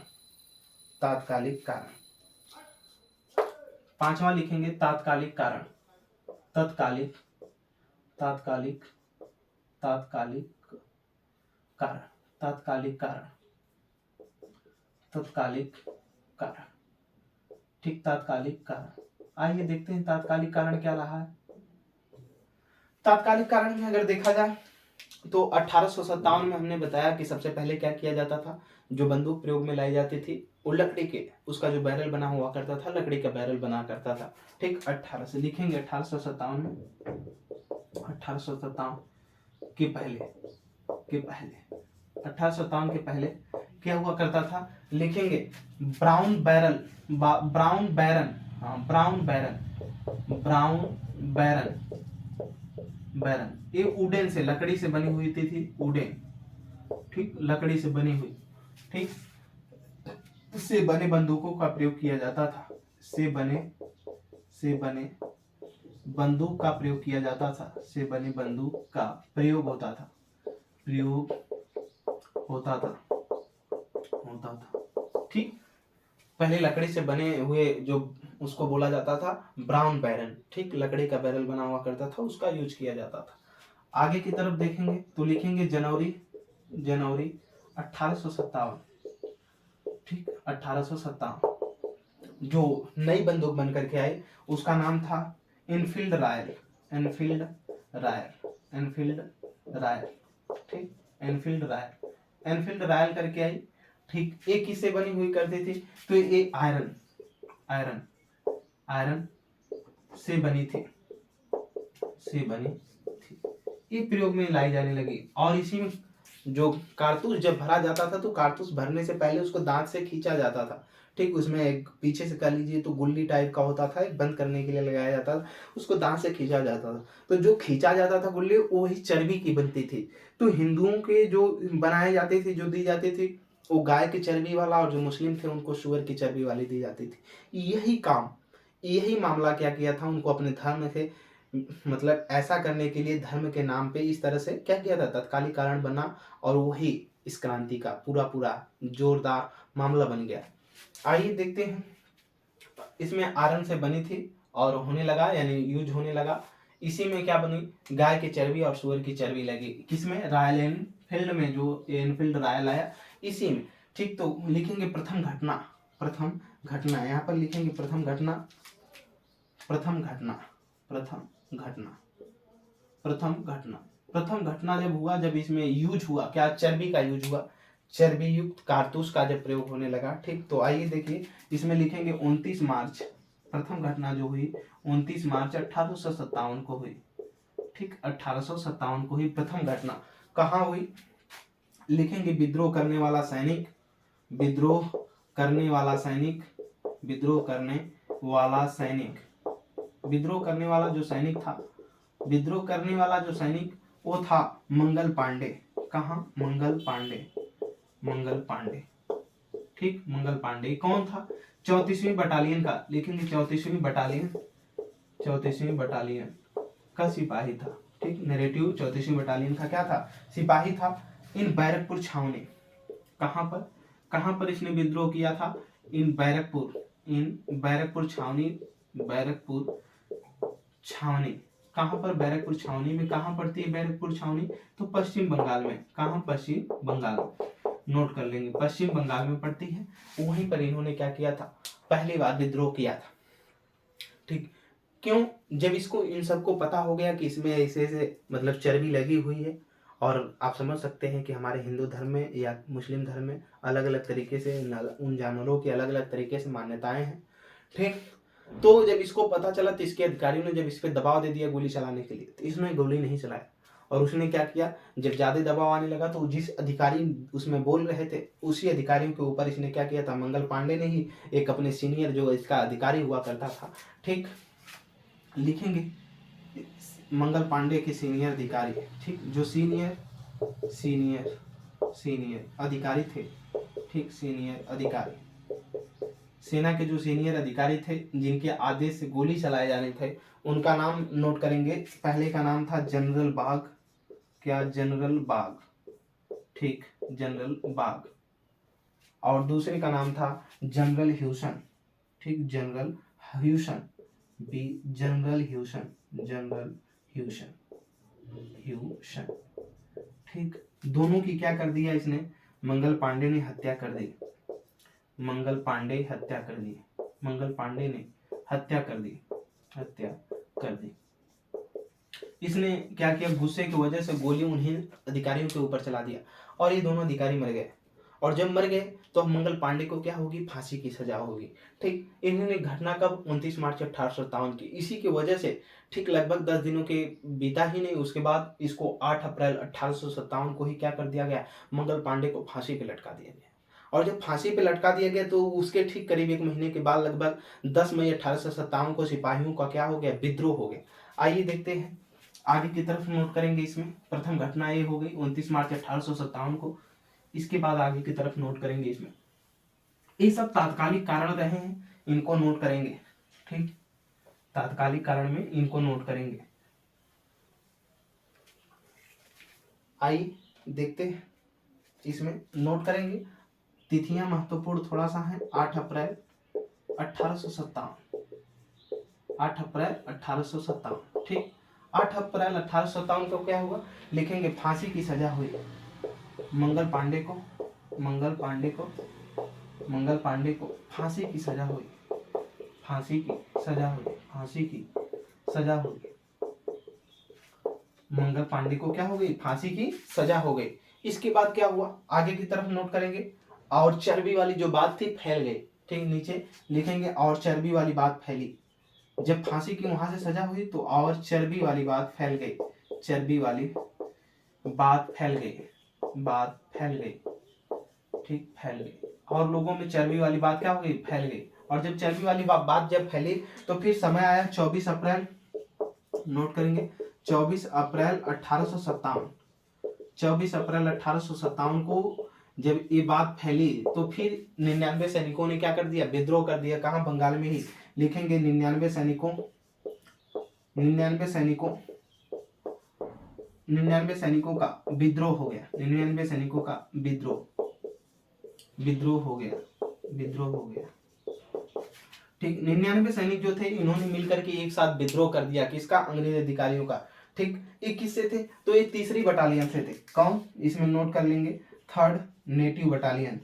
तात्कालिक कारण। पांचवा लिखेंगे तात्कालिक कारण, तत्कालिक, तात्कालिक, तात्कालिक कारण, तात्कालिक कारण, तात्कालिक कारण। ठीक, तात्कालिक कारण। आइए देखते हैं तात्कालिक कारण क्या रहा है। तात्कालिक कारण में अगर देखा जाए तो 1857 में हमने बताया कि सबसे पहले क्या किया जाता था, जो बंदूक प्रयोग में लाई जाती थी वो लकड़ी के, उसका जो बैरल बना हुआ करता था, लकड़ी का बैरल बना करता था। ठीक, 18 से लिखेंगे 1857 में, 1857 के पहले, 1857 के पहले क्या हुआ करता था, लिखेंगे ब्राउन बैरल, ब्राउन बैरन, हाँ ब्राउन बैरन, ब्राउन बैरन, बैरन, ये वुडन से, लकड़ी से बनी हुई थी वुडन। ठीक, लकड़ी से बनी हुई, ठीक, से बने बंदूकों का प्रयोग किया जाता था, से बने बंदूक का प्रयोग किया जाता था, से बने बंदूक का प्रयोग होता था, प्रयोग होता था, होता था। ठीक, पहले लकड़ी से बने हुए जो उसको बोला जाता था ब्राउन बैरल। ठीक, लकड़ी का बैरल बना हुआ करता था, उसका यूज किया जाता था। आगे की तरफ देखेंगे तो लिखेंगे जनवरी, जनवरी 1857। ठीक, 1857 जो नई बंदूक बन करके आई उसका नाम था Enfield royal, Enfield royal, Enfield royal. ठीक, एनफील्ड रॉयल, एनफील्ड रॉयल करके आई। ठीक, एक किससे बनी हुई करती थी, तो ये आयरन, आयरन, आयरन से बनी थी, से बनी थी, ये प्रयोग में लाई जाने लगी। और इसी में जो कारतूस जब भरा जाता था, तो कारतूस भरने से पहले उसको दांत से खींचा जाता था। ठीक, उसमें एक पीछे से कर लीजिए तो गुल्ली टाइप का होता था, एक बंद करने के लिए लगाया जाता था, उसको दांत से खींचा जाता था। तो जो खींचा जाता था गुल्ली वो ही चर्बी की बनती थी। तो हिंदुओं के जो बनाए जाते थे, जो दी जाती थी, वो गाय की चर्बी वाला, और जो मुस्लिम थे उनको शुगर की चर्बी वाली दी जाती थी। यही काम, यही मामला क्या किया था, उनको अपने धर्म से मतलब ऐसा करने के लिए धर्म के नाम पे इस तरह से क्या किया था, तत्कालिक कारण बना, और वही इस क्रांति का पूरा पूरा जोरदार मामला बन गया। आइए देखते हैं, इसमें आयरन से बनी थी और होने लगा, यानी यूज होने लगा। इसी में क्या बनी, गाय की चर्बी और सूअर की चर्बी लगी, किसमें, रॉयल एनफील्ड में, जो एनफील्ड रॉयल आया इसी में। ठीक, तो लिखेंगे प्रथम घटना, प्रथम घटना, यहाँ पर लिखेंगे प्रथम घटना, प्रथम घटना, प्रथम घटना, प्रथम घटना। प्रथम घटना जब हुआ, जब इसमें यूज हुआ क्या, चर्बी का यूज हुआ, चर्बी युक्त कारतूस का जब प्रयोग होने लगा। ठीक, तो आइए देखिए इसमें लिखेंगे 29 मार्च, प्रथम घटना जो हुई 29 मार्च 1857 को हुई। ठीक, 1857 को हुई प्रथम घटना। कहाँ हुई, लिखेंगे विद्रोह करने वाला सैनिक, विद्रोह करने वाला सैनिक, विद्रोह करने वाला सैनिक, विद्रोह करने वाला जो सैनिक था, विद्रोह करने वाला जो सैनिक वो था मंगल पांडे। कहाँ, मंगल पांडे, मंगल पांडे। ठीक, मंगल पांडे कौन था, 34वीं बटालियन का, लिखेंगे 34वीं बटालियन, 34वीं बटालियन का सिपाही था। ठीक, नैरेटिव 34वीं बटालियन का क्या था, सिपाही था। इन बैरकपुर छावनी, कहाँ पर, कहाँ पर इसने विद्रोह किया था, इन बैरकपुर, इन बैरकपुर छावनी, बैरकपुर छावनी। कहाँ पर, बैरकपुर छावनी में। कहाँ पड़ती है बैरकपुर छावनी, तो पश्चिम बंगाल में। कहाँ, पश्चिम बंगाल में, नोट कर लेंगे, पश्चिम बंगाल में पड़ती है। वहीं पर इन्होंने क्या किया था, पहली बार विद्रोह किया था। ठीक, क्यों, जब इसको इन सबको पता हो गया कि इसमें ऐसे ऐसे मतलब चर्बी लगी हुई है, और आप समझ सकते हैं कि हमारे हिंदू धर्म में या मुस्लिम धर्म में अलग अलग तरीके से उन जानवरों की अलग अलग तरीके से मान्यताएं हैं। ठीक, तो जब इसको पता चला तो इसके अधिकारियों ने जब इस पर दबाव दे दिया गोली चलाने के लिए, तो इसने गोली नहीं चलाया। और उसने क्या किया, जब ज्यादा दबाव आने लगा तो जिस अधिकारी उसमें बोल रहे थे उसी अधिकारियों के ऊपर इसने क्या किया था, मंगल पांडे ने ही एक अपने सीनियर जो इसका अधिकारी हुआ करता था। ठीक, लिखेंगे मंगल पांडे के सीनियर अधिकारी। ठीक, जो सीनियर सीनियर सीनियर अधिकारी थे। ठीक, सीनियर अधिकारी, सेना के जो सीनियर अधिकारी थे जिनके आदेश से गोली चलाए जाने थे, उनका नाम नोट करेंगे। पहले का नाम था जनरल बाग, क्या, जनरल बाग। ठीक, जनरल बाग। और दूसरे का नाम था जनरल ह्यूसन। ठीक, general Hewson, B, general Hewson, general Hewson, Hewson. ठीक, दोनों की क्या कर दिया इसने, मंगल पांडे ने हत्या कर दी, मंगल पांडे हत्या कर दी, मंगल पांडे ने हत्या कर दी, हत्या कर दी। इसने क्या किया, गुस्से की वजह से गोली उन्हीं अधिकारियों के ऊपर चला दिया और ये दोनों अधिकारी मर गए। और जब मर गए तो मंगल पांडे को क्या होगी, फांसी की सजा होगी। ठीक, इन्होंने घटना कब, 29 मार्च 1857 की, इसी की वजह से ठीक लगभग 10 दिनों के बीता ही नहीं, उसके बाद इसको 8 अप्रैल 1857 को ही क्या कर दिया गया, मंगल पांडे को फांसी पे लटका दिया गया। और जब फांसी पे लटका दिया गया तो उसके ठीक करीब एक महीने के बाद लगभग 10 मई 1857 को सिपाहियों का क्या हो गया, विद्रोह हो गया। आइए देखते हैं आगे की तरफ, नोट करेंगे इसमें। प्रथम घटना ये हो गई 29 मार्च 1857 को। इसके बाद आगे की तरफ नोट करेंगे इसमें, ये सब तात्कालिक कारण रहे हैं, इनको नोट करेंगे। ठीक, तात्कालिक कारण में इनको नोट करेंगे। आइए देखते हैं, इसमें नोट करेंगे। तिथियां महत्वपूर्ण थोड़ा सा है, 8 अप्रैल 1857, 8 अप्रैल 1857। ठीक, 8 अप्रैल 1857 को क्या हुआ, लिखेंगे फांसी की सजा हुई मंगल पांडे को, मंगल पांडे को, मंगल पांडे को फांसी की सजा हुई, फांसी की सजा हुई, फांसी की सजा हुई। मंगल पांडे को क्या हो गई, फांसी की सजा हो गई। इसके बाद क्या हुआ, आगे की तरफ नोट करेंगे। और चर्बी वाली जो बात थी फैल गई। ठीक, नीचे लिखेंगे और चर्बी वाली बात फैली। जब फांसी की वहां से सजा हुई तो और चर्बी वाली बात फैल गई, चर्बी वाली बात फैल गई, बात फैल गई। ठीक, फैल गई और लोगों में चर्बी वाली बात क्या हो गई, फैल गई। और जब चर्बी वाली बात जब फैली तो फिर समय आया 24 अप्रैल, नोट करेंगे 24 अप्रैल 1857, 24 अप्रैल 1857 को जब ये बात फैली तो फिर 99 सैनिकों ने क्या कर दिया, विद्रोह कर दिया। कहाँ, बंगाल में ही। लिखेंगे 99 सैनिकों, 99 सैनिकों, 99 सैनिकों का विद्रोह हो गया, 99 सैनिकों का विद्रोह, विद्रोह हो गया, विद्रोह हो गया। ठीक, 99 सैनिक जो थे इन्होंने मिलकर के एक साथ विद्रोह कर दिया, किसका? अंग्रेज अधिकारियों का। ठीक, ये किससे थे? तो ये तीसरी बटालियन से थे। कौन? इसमें नोट कर लेंगे, third native battalion.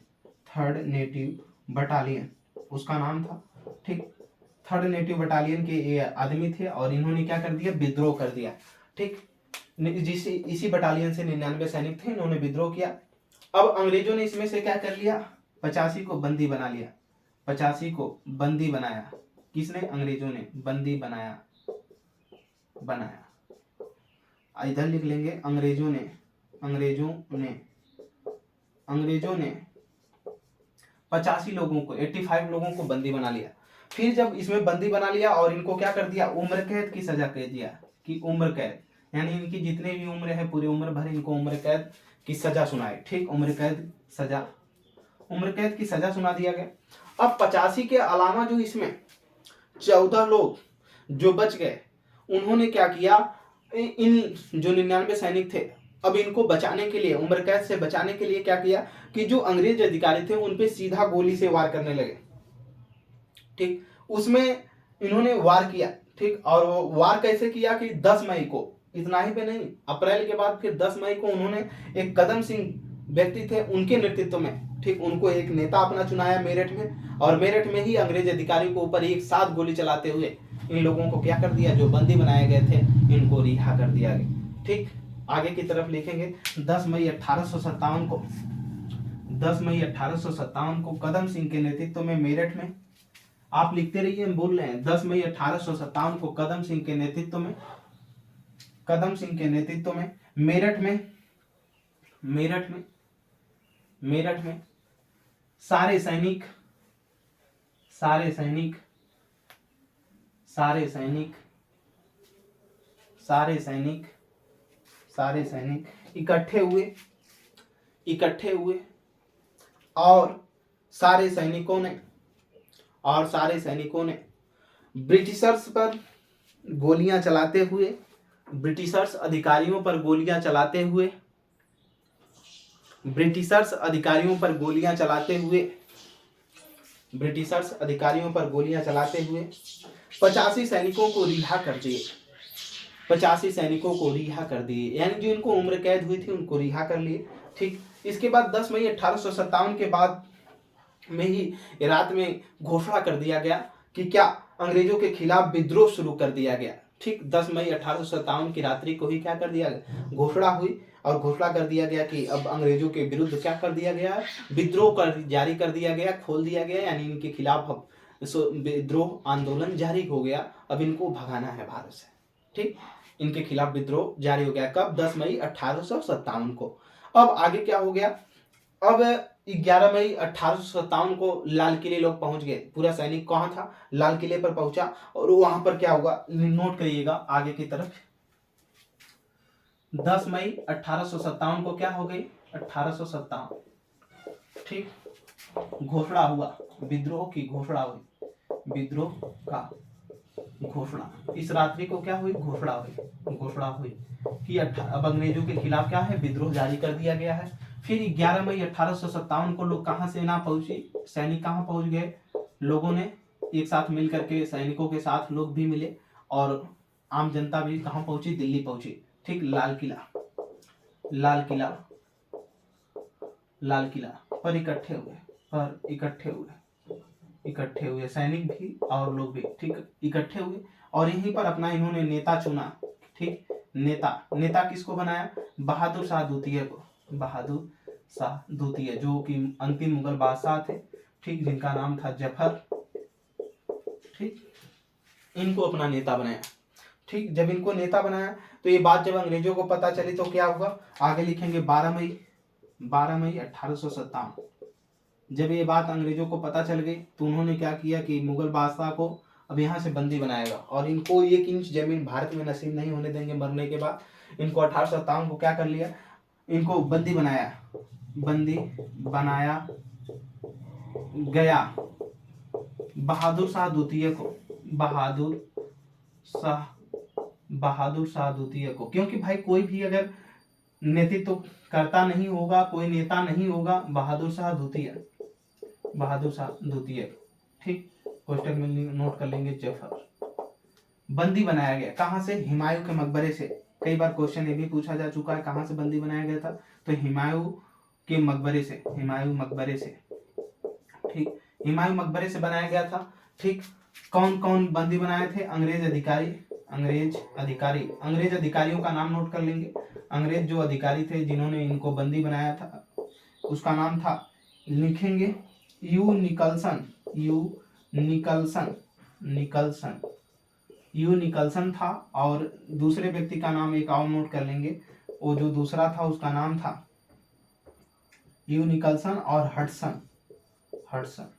Third native battalion उसका नाम था। ठीक, थर्ड नेटिव बटालियन के ये आदमी थे और इन्होंने क्या कर दिया? विद्रोह कर दिया। ठीक, इसी बटालियन से 99 सैनिक थे, इन्होंने विद्रोह किया। अब अंग्रेजों ने इसमें से क्या कर लिया? 85 को बंदी बना लिया। 85 को बंदी बनाया। किसने? अंग्रेजों ने बंदी बनाया। इधर लिख लेंगे, अंग्रेजों ने 85 लोगों को, 85 लोगों को बंदी बना लिया। फिर जब इसमें बंदी बना लिया और इनको क्या कर दिया? उम्र कैद की सजा कह दिया, कि उम्र कैद, यानी इनकी जितने भी उम्र है पूरी उम्र भर इनको उम्र कैद की सजा सुनाए। ठीक, उम्र कैद की सजा सुना दिया गया। अब 85 के अलावा जो इसमें 14 लोग जो बच गए, उन्होंने क्या किया? इन जो 99 सैनिक थे, अब इनको बचाने के लिए, उम्र कैद से बचाने के लिए क्या किया कि जो अंग्रेज अधिकारी थे उन पे सीधा गोली से वार करने लगे। ठीक, उसमें इन्होंने वार किया। ठीक, और वो वार कैसे किया कि 10 मई को, इतना ही पे नहीं, अप्रैल के बाद फिर 10 मई को उन्होंने एक कदम सिंह व्यक्ति थे उनके नेतृत्व में, ठीक, उनको एक नेता अपना चुनाया मेरठ में, और मेरठ में ही अंग्रेज अधिकारियों के ऊपर एक साथ गोली चलाते हुए इन लोगों को क्या कर दिया? जो बंदी बनाए गए थे इनको रिहा कर दिया गया। ठीक, आगे की तरफ लिखेंगे, 10 मई 1857 को 10 मई 1857 को कदम सिंह के नेतृत्व में मेरठ में, आप लिखते रहिए, हम बोल रहे हैं, 10 मई 1857 को कदम सिंह के नेतृत्व में मेरठ में सारे सैनिक इकट्ठे हुए और सारे सैनिकों ने ब्रिटिशर्स पर गोलियां चलाते हुए, ब्रिटिशर्स अधिकारियों पर गोलियां चलाते हुए 85 सैनिकों को रिहा कर दिए। 85 सैनिकों को रिहा कर दिए, यानी जो इनको उम्र कैद हुई थी उनको रिहा कर लिए। ठीक, इसके बाद 10 मई 1857 के बाद में ही रात में घोषणा कर दिया गया कि क्या? अंग्रेजों के खिलाफ विद्रोह शुरू कर दिया गया। ठीक, 10 मई 1857 की रात्रि को ही क्या कर दिया गया? घोषणा हुई और घोषणा कर दिया गया कि अब अंग्रेजों के विरुद्ध क्या कर दिया गया? विद्रोह जारी कर दिया गया, खोल दिया गया, यानी इनके खिलाफ विद्रोह आंदोलन जारी हो गया। अब इनको भगाना है भारत से। ठीक, इनके खिलाफ विद्रोह जारी हो गया। कब? 10 मई 1857 को। अब आगे क्या हो गया? अब 11 मई 1857 को लाल किले लोग पहुंच गए। पूरा सैनिक कहाँ था? लाल किले पर पहुंचा, और वहां पर क्या हुआ? नोट करिएगा आगे की तरफ। 10 मई 1857 को क्या हो गई? 1857, ठीक, घोषणा हुआ, विद्रोह की घोषणा हुई। विद्रोह का घोषणा, इस रात्रि को क्या हुई? घोषणा हुई कि अब अंग्रेजों के खिलाफ क्या है? विद्रोह जारी कर दिया गया है। फिर 11 मई 1857 को लोग कहाँ सेना पहुंची? सैनिक कहाँ पहुंच गए? लोगों ने एक साथ मिल करके, सैनिकों के साथ लोग भी मिले और आम जनता भी कहाँ पहुंची? दिल्ली पहुंची। ठीक, लाल किला पर इकट्ठे हुए सैनिक भी और लोग भी। ठीक, इकट्ठे हुए और यहीं पर अपना इन्होंने नेता चुना। ठीक, नेता किसको बनाया? बहादुर शाह द्वितीय, जो कि अंतिम मुगल बादशाह थे। ठीक, जिनका नाम था जफर। ठीक, इनको अपना नेता बनाया। ठीक, जब इनको नेता बनाया तो ये बात जब अंग्रेजों को पता चली तो क्या हुआ? आगे लिखेंगे 12 मई 1857। जब ये बात अंग्रेजों को पता चल गई तो उन्होंने क्या किया कि मुगल बादशाह को अब यहाँ से बंदी बनाएगा और इनको 1 इंच जमीन भारत में नसीब नहीं होने देंगे। मरने के बाद इनको 1857 को क्या कर लिया? इनको बंदी बनाया गया बहादुर शाह द्वितीय को। क्योंकि भाई कोई भी अगर नेतृत्व करता नहीं होगा, कोई नेता नहीं होगा, बहादुर शाह द्वितीय। ठीक, कोष्टक में नोट कर लेंगे जफर। बंदी बनाया गया कहाँ से? हुमायूं के मकबरे से। कई बार क्वेश्चन ये भी पूछा जा चुका है कहाँ से बंदी बनाया गया था, तो हुमायूं के मकबरे से, हुमायूं मकबरे से। ठीक, हुमायूं मकबरे से बनाया गया था। ठीक, कौन कौन बंदी बनाए थे? अंग्रेज अधिकारी, अंग्रेज अधिकारी, अंग्रेज अधिकारियों का नाम नोट कर लेंगे। अंग्रेज जो अधिकारी थे जिन्होंने इनको बंदी बनाया था उसका नाम था, लिखेंगे U Nicholson, U Nicholson, Nicholson, U Nicholson था। और दूसरे व्यक्ति का नाम एक और नोट कर लेंगे, वो जो दूसरा था उसका नाम था यू निकलसन और हडसन, हडसन,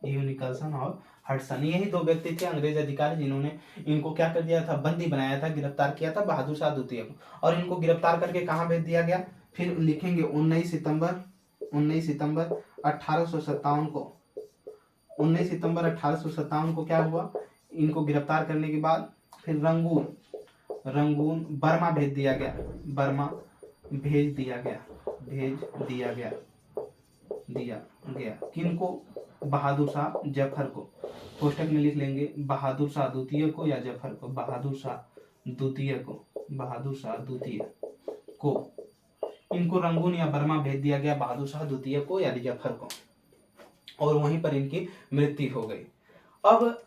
यू निकलसन और हडसन। यही दो व्यक्ति थे अंग्रेज अधिकारी जिन्होंने इनको क्या कर दिया था? बंदी बनाया था, गिरफ्तार किया था बहादुर शाह द्वितीय को। और इनको गिरफ्तार करके कहाँ भेज दिया गया? फिर लिखेंगे 19 सितंबर 1857 को, 19 सितंबर 1857 को क्या हुआ? इनको गिरफ्तार करने के बाद फिर रंगून, रंगून बर्मा भेज दिया गया, बर्मा भेज दिया गया, भेज दिया गया, दिया गया। किनको? बहादुर शाह जफर को। कोष्टक में लिख लेंगे बहादुर शाह द्वितीय को या जफर को, बहादुर शाह द्वितीय को, बहादुर शाह द्वितीय को। इनको रंगून या बर्मा भेज दिया गया, बहादुर शाह द्वितीय को या जफर को, और वहीं पर इनकी मृत्यु हो गई। अब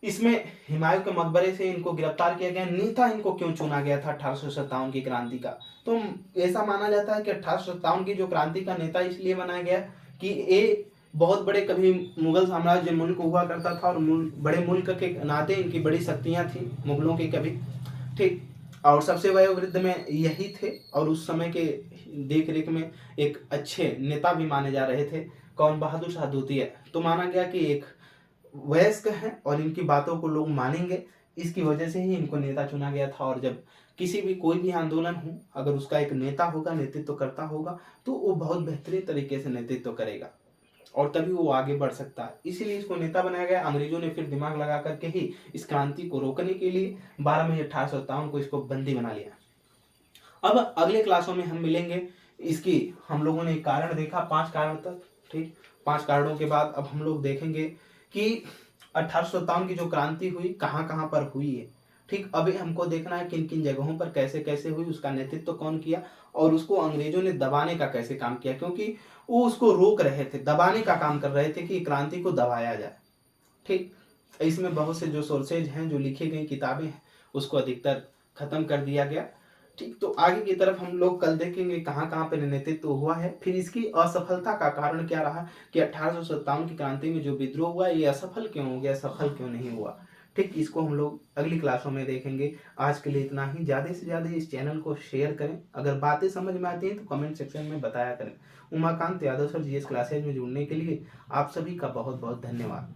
इसमें हुमायूं के मकबरे से इनको गिरफ्तार किया गया। नेता इनको क्यों चुना गया था 1857 की क्रांति का? तो ऐसा माना जाता है कि 1857 की जो क्रांति का नेता इसलिए बनाया गया कि ये बहुत बड़े कभी मुगल साम्राज्य मुल्क हुआ करता था और बड़े मुल्क के नाते इनकी बड़ी शक्तियां थी मुगलों की कभी। ठीक, और सबसे वयोवृद्ध में यही थे और उस समय के देख रेख में एक अच्छे नेता भी माने जा रहे थे। कौन? बहादुर शाह द्वितीय। तो माना गया कि एक वयस्क है और इनकी बातों को लोग मानेंगे, इसकी वजह से ही इनको नेता चुना गया था। और जब किसी भी कोई भी आंदोलन हो, अगर उसका एक नेता होगा, नेतृत्व करता होगा, तो वो बहुत बेहतरीन तरीके से नेतृत्व करेगा और तभी वो आगे बढ़ सकता है। इसीलिए इसको नेता बनाया गया। अंग्रेजों ने फिर दिमाग लगा करके ही इस क्रांति को रोकने के लिए 12 मई 1857 को इसको बंदी बना लिया। अब अगले क्लासों में हम मिलेंगे। इसकी हम लोगों ने कारण देखा 5 कारण तक। ठीक, 5 कारणों के बाद अब हम लोग देखेंगे कि 1857 की जो क्रांति हुई कहाँ कहाँ पर हुई है। ठीक, अभी हमको देखना है किन किन जगहों पर कैसे कैसे हुई, उसका नेतृत्व कौन किया और उसको अंग्रेजों ने दबाने का कैसे काम किया, क्योंकि वो उसको रोक रहे थे, दबाने का काम कर रहे थे कि क्रांति को दबाया जाए। ठीक, इसमें बहुत से जो सोर्सेज हैं, जो लिखी गई किताबें हैं, उसको अधिकतर खत्म कर दिया गया। ठीक, तो आगे की तरफ हम लोग कल देखेंगे कहाँ कहाँ पर नेतृत्व हुआ है, फिर इसकी असफलता का कारण क्या रहा कि 1857 की क्रांति में जो विद्रोह हुआ ये असफल क्यों हो गया, सफल क्यों नहीं हुआ। ठीक, इसको हम लोग अगली क्लासों में देखेंगे। आज के लिए इतना ही। ज़्यादा से ज़्यादा इस चैनल को शेयर करें। अगर बातें समझ में आती हैं तो कमेंट सेक्शन में बताया करें। Umakant Yadav sir GS classes में जुड़ने के लिए आप सभी का बहुत बहुत धन्यवाद।